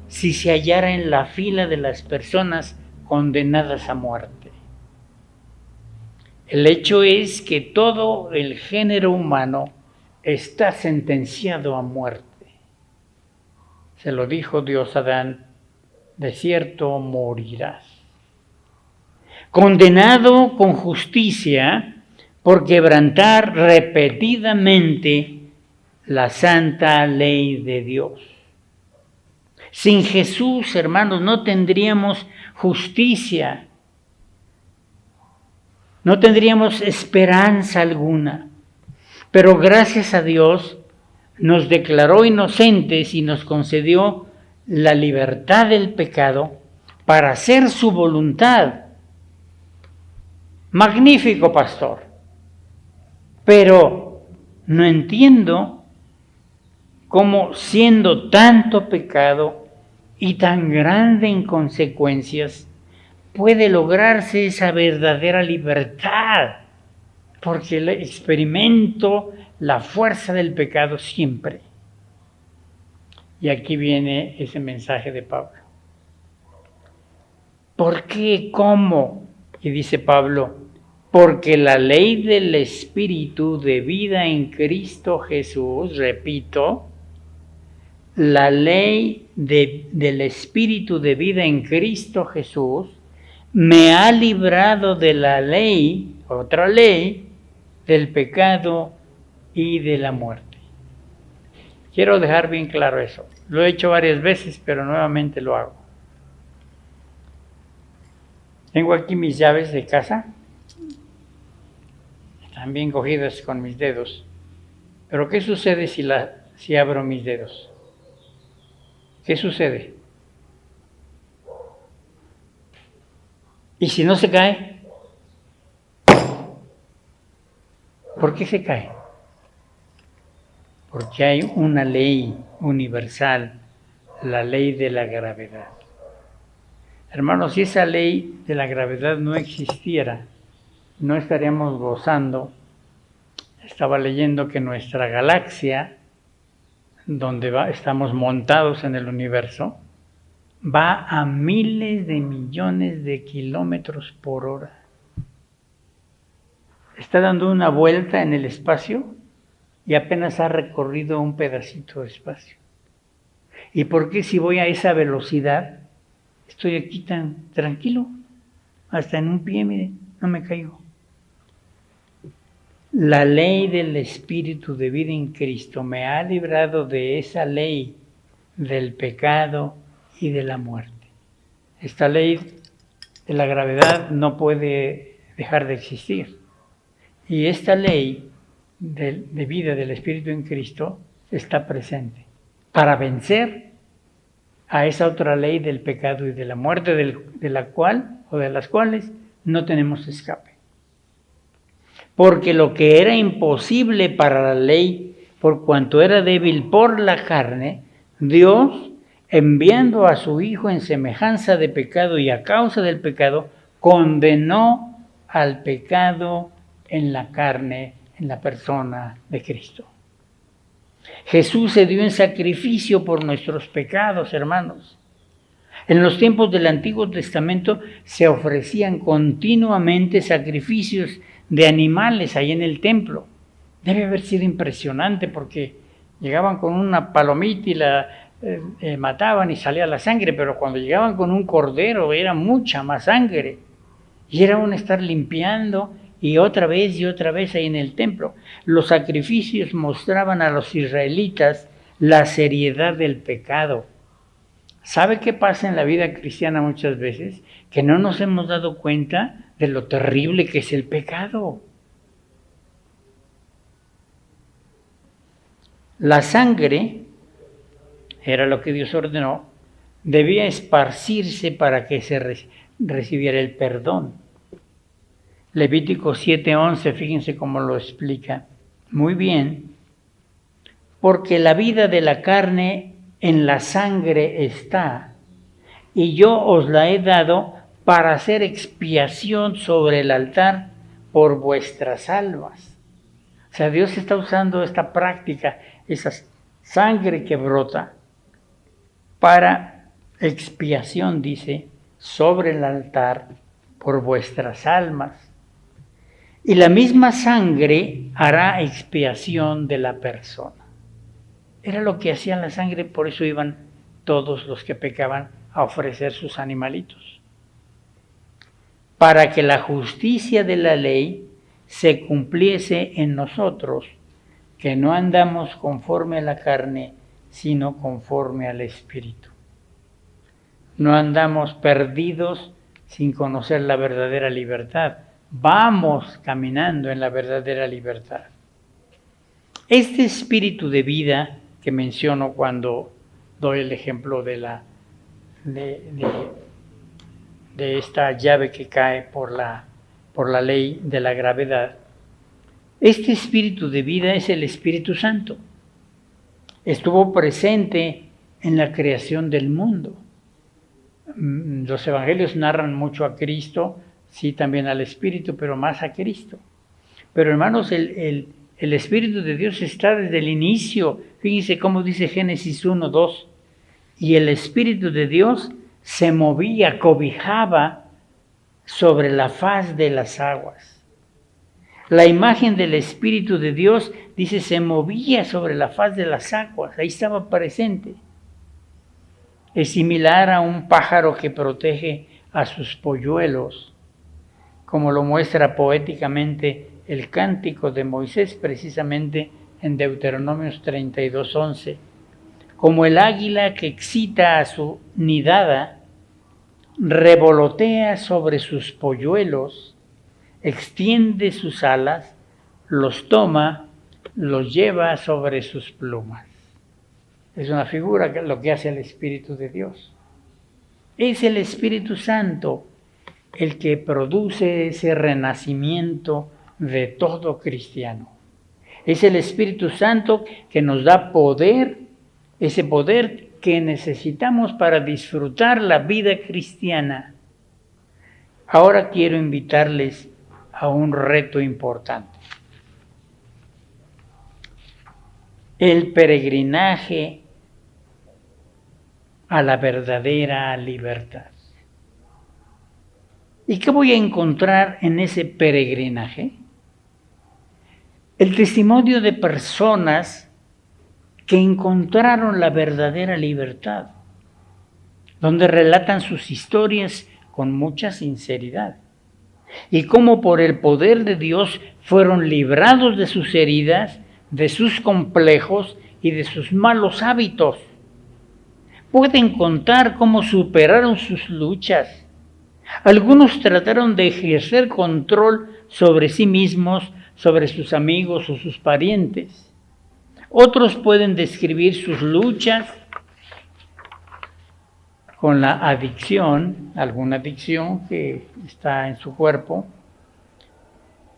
si se hallara en la fila de las personas condenadas a muerte? El hecho es que todo el género humano está sentenciado a muerte. Se lo dijo Dios a Adán: de cierto morirás. Condenado con justicia por quebrantar repetidamente la santa ley de Dios. Sin Jesús, hermanos, no tendríamos justicia, no tendríamos esperanza alguna. Pero gracias a Dios nos declaró inocentes y nos concedió la libertad del pecado para hacer su voluntad. Magnífico, pastor. Pero no entiendo cómo, siendo tanto pecado y tan grande en consecuencias, puede lograrse esa verdadera libertad, porque experimento la fuerza del pecado siempre. Y aquí viene ese mensaje de Pablo. ¿Por qué? ¿Cómo? Y dice Pablo: porque la ley del Espíritu de vida en Cristo Jesús, repito, la ley del Espíritu de vida en Cristo Jesús me ha librado de la ley, otra ley, del pecado y de la muerte. Quiero dejar bien claro eso. Lo he hecho varias veces, pero nuevamente lo hago. Tengo aquí mis llaves de casa. Están bien cogidas con mis dedos. Pero ¿qué sucede si abro mis dedos? ¿Qué sucede? ¿Y si no se cae? ¿Por qué se cae? Porque hay una ley universal, la ley de la gravedad. Hermanos, si esa ley de la gravedad no existiera, no estaríamos gozando. Estaba leyendo que nuestra galaxia, donde estamos montados en el universo, va a miles de millones de kilómetros por hora. Está dando una vuelta en el espacio y apenas ha recorrido un pedacito de espacio. ¿Y por qué si voy a esa velocidad estoy aquí tan tranquilo? Hasta en un pie, mire, no me caigo. La ley del Espíritu de vida en Cristo me ha librado de esa ley del pecado y de la muerte. Esta ley de la gravedad no puede dejar de existir. Y esta ley de vida del Espíritu en Cristo está presente para vencer a esa otra ley del pecado y de la muerte, de la cual o de las cuales no tenemos escape. Porque lo que era imposible para la ley, por cuanto era débil por la carne, Dios, enviando a su Hijo en semejanza de pecado y a causa del pecado, condenó al pecado en la carne, en la persona de Cristo. Jesús se dio en sacrificio por nuestros pecados, hermanos. En los tiempos del Antiguo Testamento se ofrecían continuamente sacrificios de animales ahí en el templo. Debe haber sido impresionante porque llegaban con una palomita y la mataban y salía la sangre, pero cuando llegaban con un cordero era mucha más sangre. Y era un estar limpiando y otra vez ahí en el templo. Los sacrificios mostraban a los israelitas la seriedad del pecado. ¿Sabe qué pasa en la vida cristiana muchas veces? Que no nos hemos dado cuenta de lo terrible que es el pecado. La sangre, era lo que Dios ordenó, debía esparcirse para que se recibiera el perdón. Levítico 7:11, fíjense cómo lo explica muy bien. Porque la vida de la carne en la sangre está, y yo os la he dado para hacer expiación sobre el altar por vuestras almas. O sea, Dios está usando esta práctica, esa sangre que brota, para expiación, dice, sobre el altar por vuestras almas. Y la misma sangre hará expiación de la persona. Era lo que hacía la sangre, por eso iban todos los que pecaban a ofrecer sus animalitos. Para que la justicia de la ley se cumpliese en nosotros, que no andamos conforme a la carne, sino conforme al Espíritu. No andamos perdidos sin conocer la verdadera libertad. Vamos caminando en la verdadera libertad. Este espíritu de vida que menciono cuando doy el ejemplo de esta llave que cae por la ley de la gravedad, este espíritu de vida es el Espíritu Santo. Estuvo presente en la creación del mundo. Los evangelios narran mucho a Cristo, sí, también al Espíritu, pero más a Cristo. Pero hermanos, el Espíritu de Dios está desde el inicio. Fíjense cómo dice Génesis 1:2. Y el Espíritu de Dios se movía, cobijaba sobre la faz de las aguas. La imagen del Espíritu de Dios, dice, se movía sobre la faz de las aguas. Ahí estaba presente. Es similar a un pájaro que protege a sus polluelos, como lo muestra poéticamente el cántico de Moisés, precisamente en Deuteronomios 32:11. Como el águila que excita a su nidada, revolotea sobre sus polluelos, extiende sus alas, los toma, los lleva sobre sus plumas. Es una figura de lo que hace el Espíritu de Dios. Es el Espíritu Santo el que produce ese renacimiento de todo cristiano. Es el Espíritu Santo que nos da poder, ese poder que necesitamos para disfrutar la vida cristiana. Ahora quiero invitarles a un reto importante. El peregrinaje a la verdadera libertad. ¿Y qué voy a encontrar en ese peregrinaje? El testimonio de personas que encontraron la verdadera libertad, donde relatan sus historias con mucha sinceridad, y cómo por el poder de Dios fueron librados de sus heridas, de sus complejos y de sus malos hábitos. Pueden contar cómo superaron sus luchas. Algunos trataron de ejercer control sobre sí mismos, sobre sus amigos o sus parientes. Otros pueden describir sus luchas con la adicción, alguna adicción que está en su cuerpo,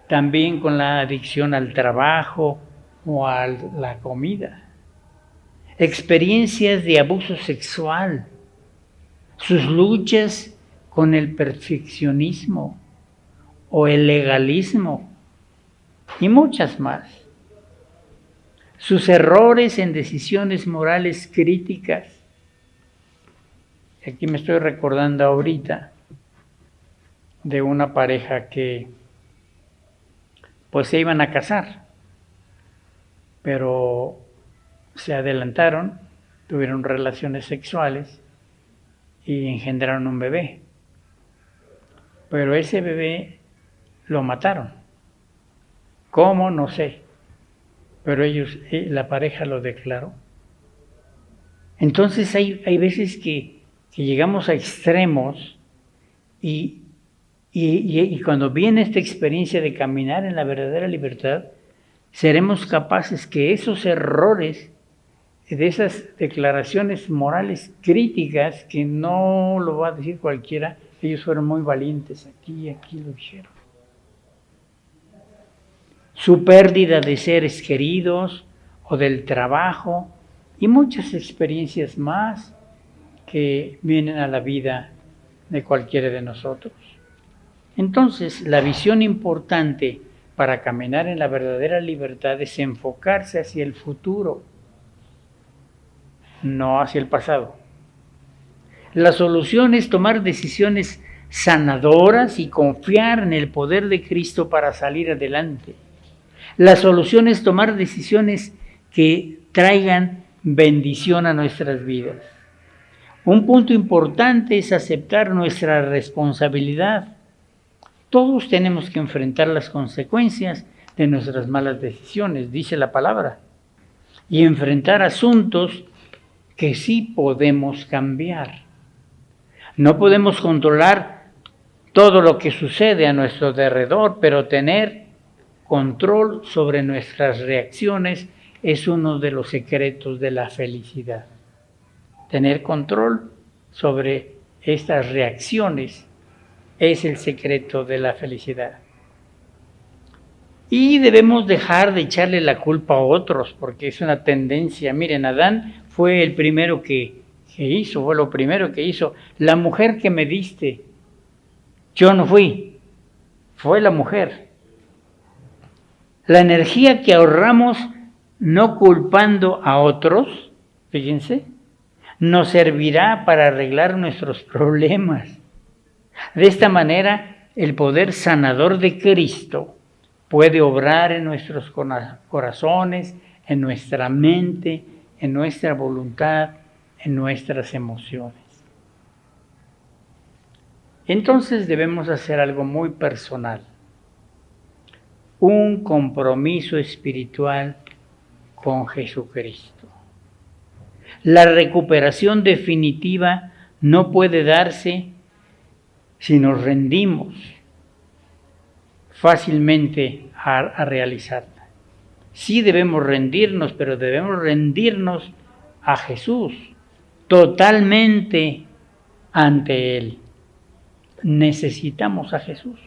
también con la adicción al trabajo o a la comida, experiencias de abuso sexual, sus luchas con el perfeccionismo o el legalismo y muchas más. Sus errores en decisiones morales críticas. Aquí me estoy recordando ahorita de una pareja que pues se iban a casar, pero se adelantaron, tuvieron relaciones sexuales y engendraron un bebé. Pero ese bebé lo mataron. ¿Cómo? No sé. Pero la pareja lo declaró. Entonces hay veces que llegamos a extremos y cuando viene esta experiencia de caminar en la verdadera libertad, seremos capaces que esos errores, de esas declaraciones morales críticas, que no lo va a decir cualquiera, ellos fueron muy valientes, aquí lo dijeron. Su pérdida de seres queridos o del trabajo y muchas experiencias más que vienen a la vida de cualquiera de nosotros. Entonces, la visión importante para caminar en la verdadera libertad es enfocarse hacia el futuro, no hacia el pasado. La solución es tomar decisiones sanadoras y confiar en el poder de Cristo para salir adelante. La solución es tomar decisiones que traigan bendición a nuestras vidas. Un punto importante es aceptar nuestra responsabilidad. Todos tenemos que enfrentar las consecuencias de nuestras malas decisiones, dice la palabra, y enfrentar asuntos que sí podemos cambiar. No podemos controlar todo lo que sucede a nuestro alrededor, pero tener control sobre nuestras reacciones es uno de los secretos de la felicidad. Tener control sobre estas reacciones es el secreto de la felicidad. Y debemos dejar de echarle la culpa a otros, porque es una tendencia. Miren, Adán fue el primero que hizo, fue lo primero que hizo. La mujer que me diste, yo no fui, fue la mujer. La energía que ahorramos no culpando a otros, fíjense, nos servirá para arreglar nuestros problemas. De esta manera, el poder sanador de Cristo puede obrar en nuestros corazones, en nuestra mente, en nuestra voluntad, en nuestras emociones. Entonces debemos hacer algo muy personal. Un compromiso espiritual con Jesucristo. La recuperación definitiva no puede darse si nos rendimos fácilmente a realizarla. Sí debemos rendirnos, pero debemos rendirnos a Jesús, totalmente ante Él. Necesitamos a Jesús.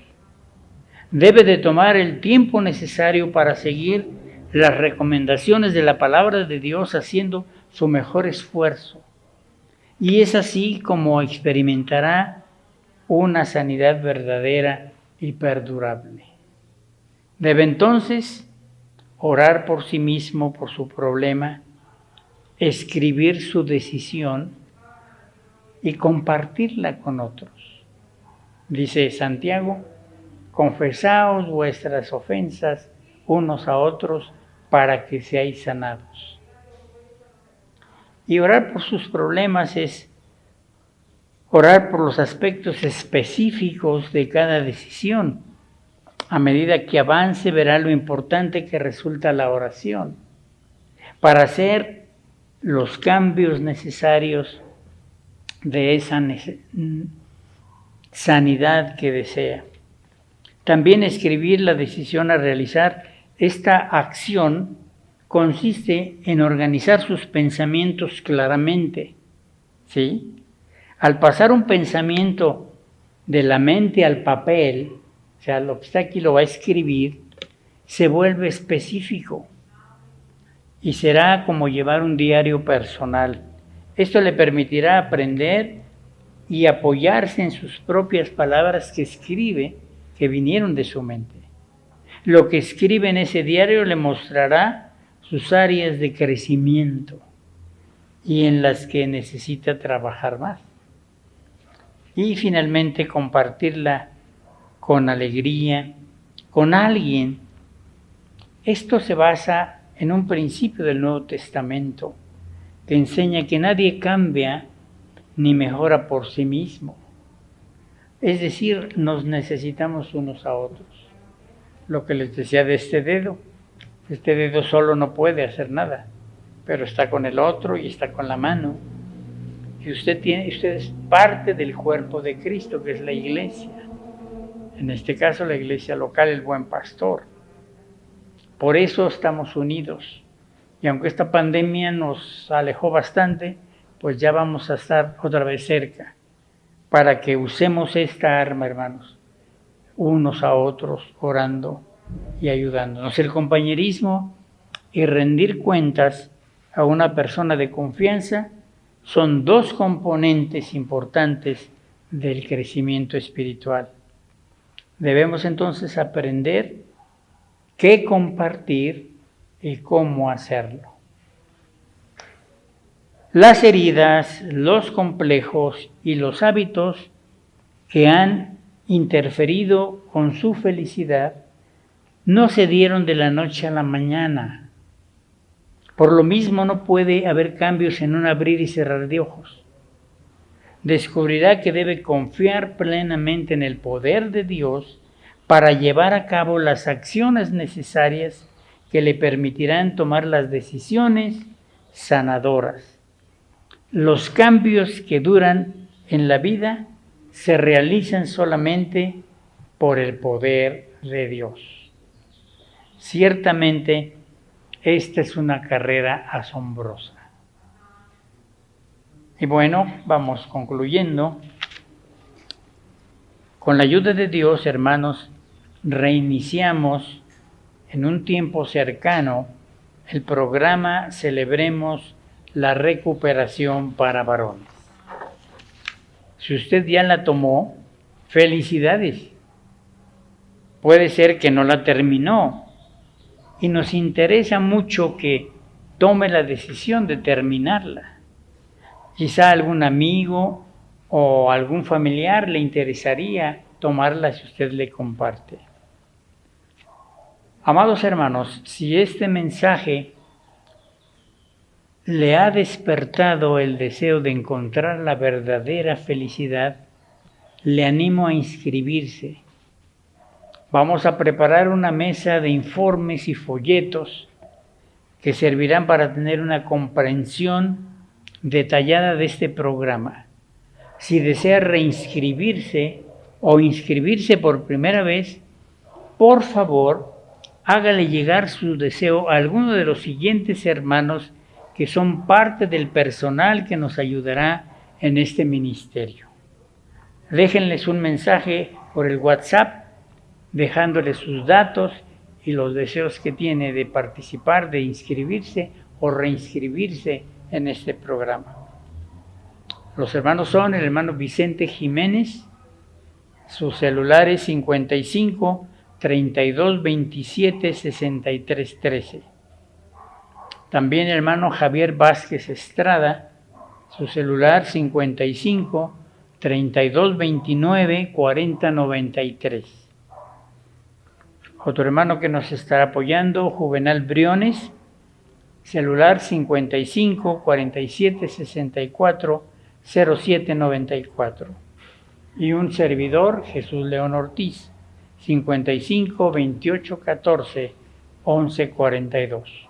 Debe de tomar el tiempo necesario para seguir las recomendaciones de la palabra de Dios haciendo su mejor esfuerzo. Y es así como experimentará una sanidad verdadera y perdurable. Debe entonces orar por sí mismo, por su problema, escribir su decisión y compartirla con otros. Dice Santiago, confesaos vuestras ofensas unos a otros para que seáis sanados. Y orar por sus problemas es orar por los aspectos específicos de cada decisión. A medida que avance, verá lo importante que resulta la oración para hacer los cambios necesarios de esa sanidad que desea. También escribir la decisión a realizar. Esta acción consiste en organizar sus pensamientos claramente, ¿sí? Al pasar un pensamiento de la mente al papel, o sea, lo que está aquí lo va a escribir, se vuelve específico y será como llevar un diario personal. Esto le permitirá aprender y apoyarse en sus propias palabras que escribe, que vinieron de su mente. Lo que escribe en ese diario le mostrará sus áreas de crecimiento y en las que necesita trabajar más. Y finalmente compartirla con alegría, con alguien. Esto se basa en un principio del Nuevo Testamento que enseña que nadie cambia ni mejora por sí mismo. Es decir, nos necesitamos unos a otros. Lo que les decía de este dedo solo no puede hacer nada, pero está con el otro y está con la mano. Y usted es parte del cuerpo de Cristo, que es la iglesia. En este caso, la iglesia local, el Buen Pastor. Por eso estamos unidos. Y aunque esta pandemia nos alejó bastante, pues ya vamos a estar otra vez cerca, para que usemos esta arma, hermanos, unos a otros, orando y ayudándonos. El compañerismo y rendir cuentas a una persona de confianza son dos componentes importantes del crecimiento espiritual. Debemos entonces aprender qué compartir y cómo hacerlo. Las heridas, los complejos y los hábitos que han interferido con su felicidad no se dieron de la noche a la mañana. Por lo mismo no puede haber cambios en un abrir y cerrar de ojos. Descubrirá que debe confiar plenamente en el poder de Dios para llevar a cabo las acciones necesarias que le permitirán tomar las decisiones sanadoras. Los cambios que duran en la vida se realizan solamente por el poder de Dios. Ciertamente, esta es una carrera asombrosa. Y bueno, vamos concluyendo. Con la ayuda de Dios, hermanos, reiniciamos en un tiempo cercano el programa Celebremos la Recuperación para Varones. Si usted ya la tomó, felicidades. Puede ser que no la terminó y nos interesa mucho que tome la decisión de terminarla. Quizá algún amigo o algún familiar le interesaría tomarla si usted le comparte. Amados hermanos, si este mensaje le ha despertado el deseo de encontrar la verdadera felicidad, le animo a inscribirse. Vamos a preparar una mesa de informes y folletos que servirán para tener una comprensión detallada de este programa. Si desea reinscribirse o inscribirse por primera vez, por favor, hágale llegar su deseo a alguno de los siguientes hermanos que son parte del personal que nos ayudará en este ministerio. Déjenles un mensaje por el WhatsApp, dejándoles sus datos y los deseos que tiene de participar, de inscribirse o reinscribirse en este programa. Los hermanos son el hermano Vicente Jiménez, su celular es 55 32 27 63 13. También el hermano Javier Vázquez Estrada, su celular 55 32 29 40 93. Otro hermano que nos estará apoyando, Juvenal Briones, celular 55 47 64 07 94. Y un servidor, Jesús León Ortiz, 55 28 14 11 42.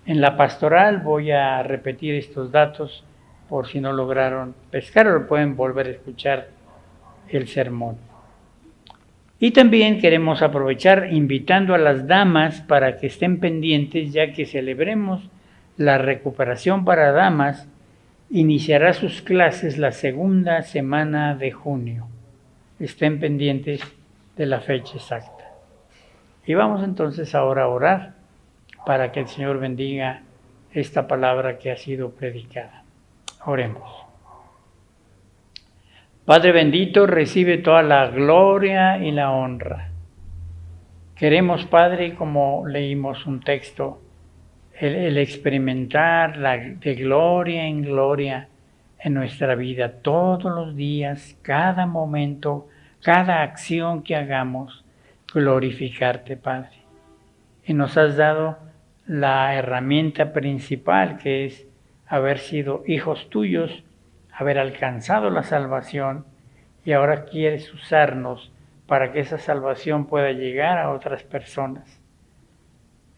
En la pastoral voy a repetir estos datos por si no lograron pescar o pueden volver a escuchar el sermón. Y también queremos aprovechar invitando a las damas para que estén pendientes, ya que celebremos la recuperación para damas iniciará sus clases la segunda semana de junio. Estén pendientes de la fecha exacta. Y vamos entonces ahora a orar para que el Señor bendiga esta palabra que ha sido predicada. Oremos. Padre bendito, recibe toda la gloria y la honra. Queremos, Padre, como leímos un texto, el experimentar de gloria en gloria en nuestra vida, todos los días, cada momento, cada acción que hagamos, glorificarte, Padre. Y nos has dado la herramienta principal, que es haber sido hijos tuyos, haber alcanzado la salvación, y ahora quieres usarnos para que esa salvación pueda llegar a otras personas.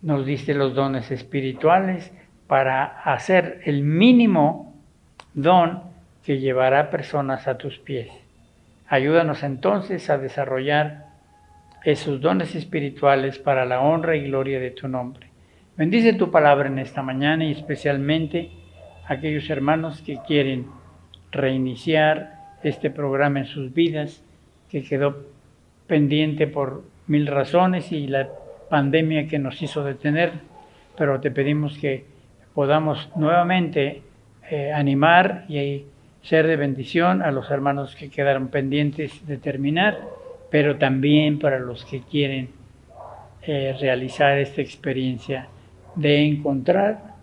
Nos diste los dones espirituales para hacer el mínimo don que llevará personas a tus pies. Ayúdanos entonces a desarrollar esos dones espirituales para la honra y gloria de tu nombre. Bendice tu palabra en esta mañana y especialmente a aquellos hermanos que quieren reiniciar este programa en sus vidas, que quedó pendiente por 1000 razones y la pandemia que nos hizo detener, pero te pedimos que podamos nuevamente animar y ser de bendición a los hermanos que quedaron pendientes de terminar, pero también para los que quieren realizar esta experiencia de encontrar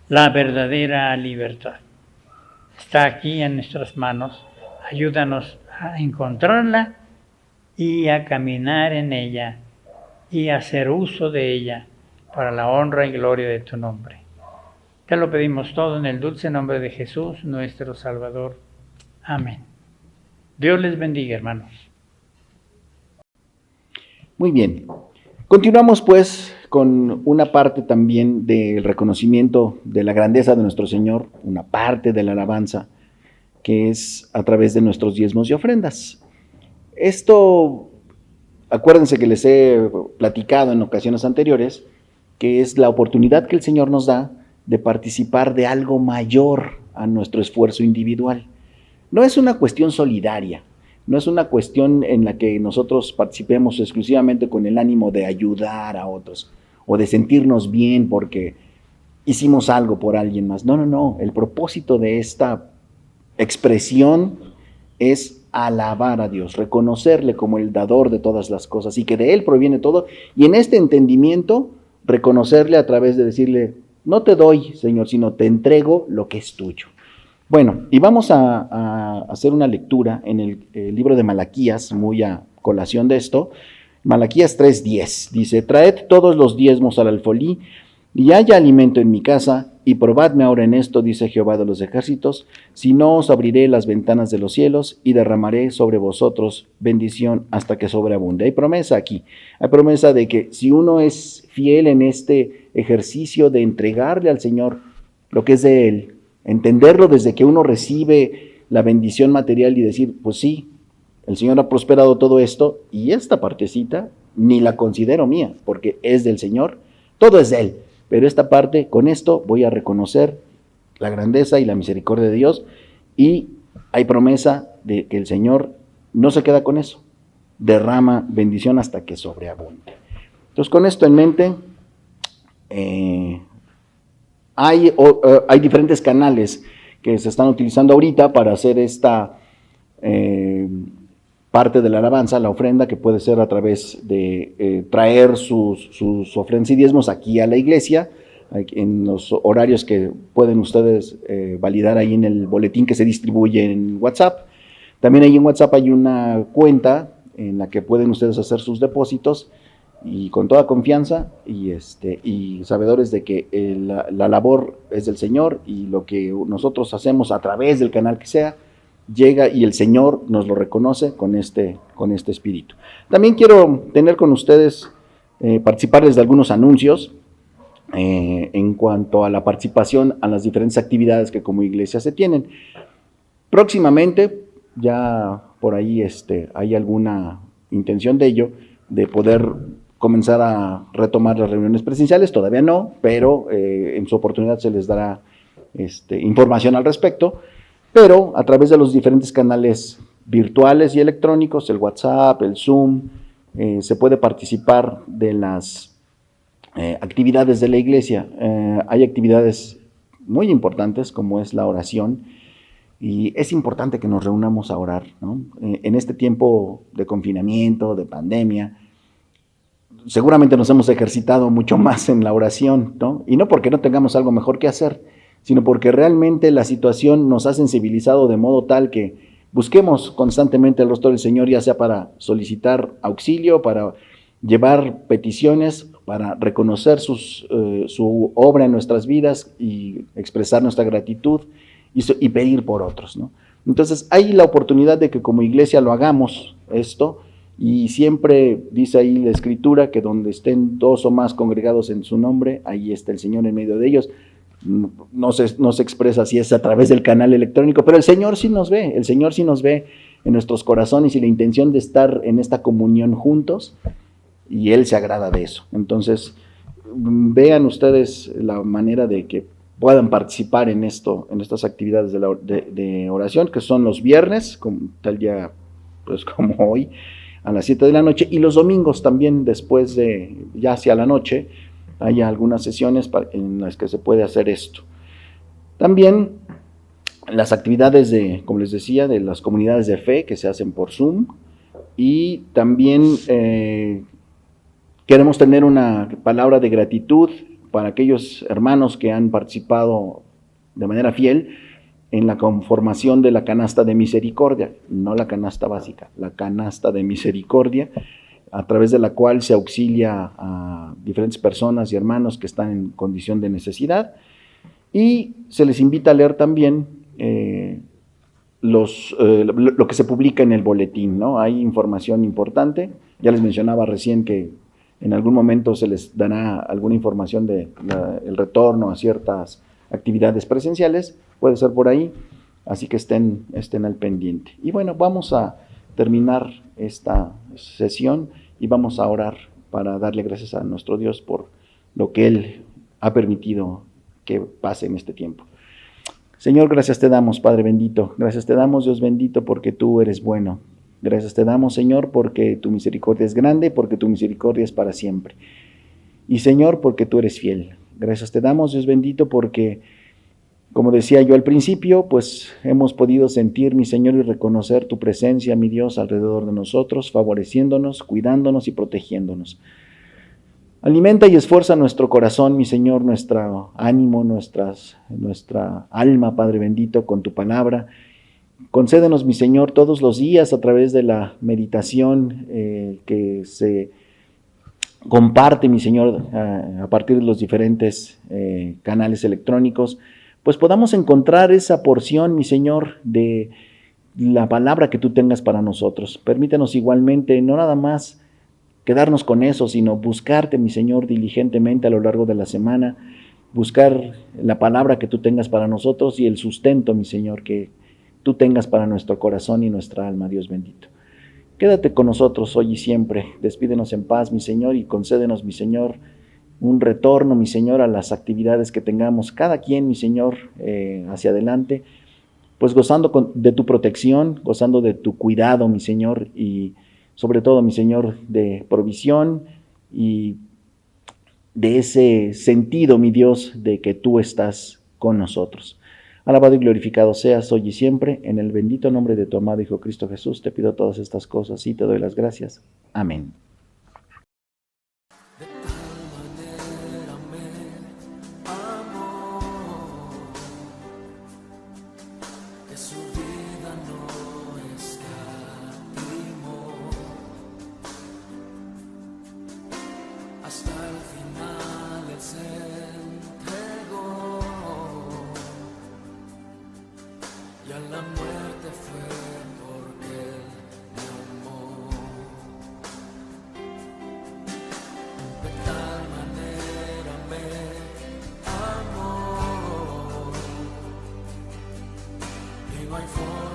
la verdadera libertad. Está aquí en nuestras manos. Ayúdanos a encontrarla y a caminar en ella y a hacer uso de ella para la honra y gloria de tu nombre. Te lo pedimos todo en el dulce nombre de Jesús, nuestro Salvador. Amén. Dios les bendiga, hermanos. Muy bien. Continuamos pues con una parte también del reconocimiento de la grandeza de nuestro Señor, una parte de la alabanza, que es a través de nuestros diezmos y ofrendas. Esto, acuérdense que les he platicado en ocasiones anteriores, que es la oportunidad que el Señor nos da de participar de algo mayor a nuestro esfuerzo individual. No es una cuestión solidaria, no es una cuestión en la que nosotros participemos exclusivamente con el ánimo de ayudar a otros o de sentirnos bien porque hicimos algo por alguien más. No. El propósito de esta expresión es alabar a Dios, reconocerle como el dador de todas las cosas y que de Él proviene todo. Y en este entendimiento, reconocerle a través de decirle, no te doy, Señor, sino te entrego lo que es tuyo. Bueno, y vamos a hacer una lectura en el libro de Malaquías, muy a colación de esto. Malaquías 3:10 dice, traed todos los diezmos al alfolí, y haya alimento en mi casa, y probadme ahora en esto, dice Jehová de los ejércitos, si no os abriré las ventanas de los cielos, y derramaré sobre vosotros bendición hasta que sobreabunde. Hay promesa aquí, hay promesa de que si uno es fiel en este ejercicio de entregarle al Señor lo que es de Él, entenderlo desde que uno recibe la bendición material y decir, pues sí, el Señor ha prosperado todo esto y esta partecita ni la considero mía porque es del Señor, todo es de Él, pero esta parte, con esto voy a reconocer la grandeza y la misericordia de Dios y hay promesa de que el Señor no se queda con eso, derrama bendición hasta que sobreabunde. Entonces con esto en mente, hay diferentes canales que se están utilizando ahorita para hacer esta parte de la alabanza, la ofrenda, que puede ser a través de traer sus ofrendas y diezmos aquí a la iglesia, en los horarios que pueden ustedes validar ahí en el boletín que se distribuye en WhatsApp. También ahí en WhatsApp hay una cuenta en la que pueden ustedes hacer sus depósitos y con toda confianza y sabedores de que la labor es del Señor y lo que nosotros hacemos a través del canal que sea, llega y el Señor nos lo reconoce con este espíritu. También quiero tener con ustedes, participarles de algunos anuncios en cuanto a la participación a las diferentes actividades que como iglesia se tienen. Próximamente, ya por ahí hay alguna intención de ello, de poder comenzar a retomar las reuniones presenciales, todavía no, pero en su oportunidad se les dará información al respecto, pero a través de los diferentes canales virtuales y electrónicos, el WhatsApp, el Zoom, se puede participar de las actividades de la iglesia. Hay actividades muy importantes como es la oración, y es importante que nos reunamos a orar, ¿no? En este tiempo de confinamiento, de pandemia, seguramente nos hemos ejercitado mucho más en la oración, ¿no? Y no porque no tengamos algo mejor que hacer, sino porque realmente la situación nos ha sensibilizado de modo tal que busquemos constantemente el rostro del Señor, ya sea para solicitar auxilio, para llevar peticiones, para reconocer su obra en nuestras vidas y expresar nuestra gratitud y pedir por otros, ¿no? Entonces hay la oportunidad de que como iglesia lo hagamos esto, y siempre dice ahí la Escritura que donde estén 2 o más congregados en su nombre, ahí está el Señor en medio de ellos. No se expresa si es a través del canal electrónico, pero el Señor sí nos ve, en nuestros corazones y la intención de estar en esta comunión juntos, y Él se agrada de eso. Entonces, vean ustedes la manera de que puedan participar en estas actividades de oración, que son los viernes, tal día, pues como hoy, a las 7 de la noche, y los domingos también, después de, ya hacia la noche, hay algunas sesiones en las que se puede hacer esto. También las actividades como les decía, de las comunidades de fe que se hacen por Zoom, y también queremos tener una palabra de gratitud para aquellos hermanos que han participado de manera fiel en la conformación de la canasta de misericordia, no la canasta básica, la canasta de misericordia, a través de la cual se auxilia a diferentes personas y hermanos que están en condición de necesidad, y se les invita a leer también lo que se publica en el boletín, ¿no? Hay información importante. Ya les mencionaba recién que en algún momento se les dará alguna información del retorno a ciertas actividades presenciales, puede ser por ahí, así que estén al pendiente. Y bueno, vamos a terminar esta sesión y vamos a orar para darle gracias a nuestro Dios por lo que Él ha permitido que pase en este tiempo. Señor, gracias te damos, Padre bendito, gracias te damos, Dios bendito, porque tú eres bueno. Gracias te damos, Señor, porque tu misericordia es grande, porque tu misericordia es para siempre. Y Señor, porque tú eres fiel. Gracias te damos, Dios bendito, porque, como decía yo al principio, pues hemos podido sentir, mi Señor, y reconocer tu presencia, mi Dios, alrededor de nosotros, favoreciéndonos, cuidándonos y protegiéndonos. Alimenta y esfuerza nuestro corazón, mi Señor, nuestro ánimo, nuestra alma, Padre bendito, con tu palabra. Concédenos, mi Señor, todos los días a través de la meditación que se comparte, mi Señor, a partir de los diferentes canales electrónicos, pues podamos encontrar esa porción, mi Señor, de la palabra que tú tengas para nosotros. Permítenos igualmente no nada más quedarnos con eso, sino buscarte, mi Señor, diligentemente a lo largo de la semana, buscar la palabra que tú tengas para nosotros y el sustento, mi Señor, que tú tengas para nuestro corazón y nuestra alma, Dios bendito. Quédate con nosotros hoy y siempre. Despídenos en paz, mi Señor, y concédenos, mi Señor, un retorno, mi Señor, a las actividades que tengamos cada quien, mi Señor, hacia adelante, pues gozando de tu protección, gozando de tu cuidado, mi Señor, y sobre todo, mi Señor, de provisión y de ese sentido, mi Dios, de que tú estás con nosotros. Alabado y glorificado seas hoy y siempre, en el bendito nombre de tu amado Hijo Cristo Jesús, te pido todas estas cosas y te doy las gracias. Amén. Hasta el final Él se entregó, y a la muerte fue porque Él me amó. De tal manera me amó, y no hay forma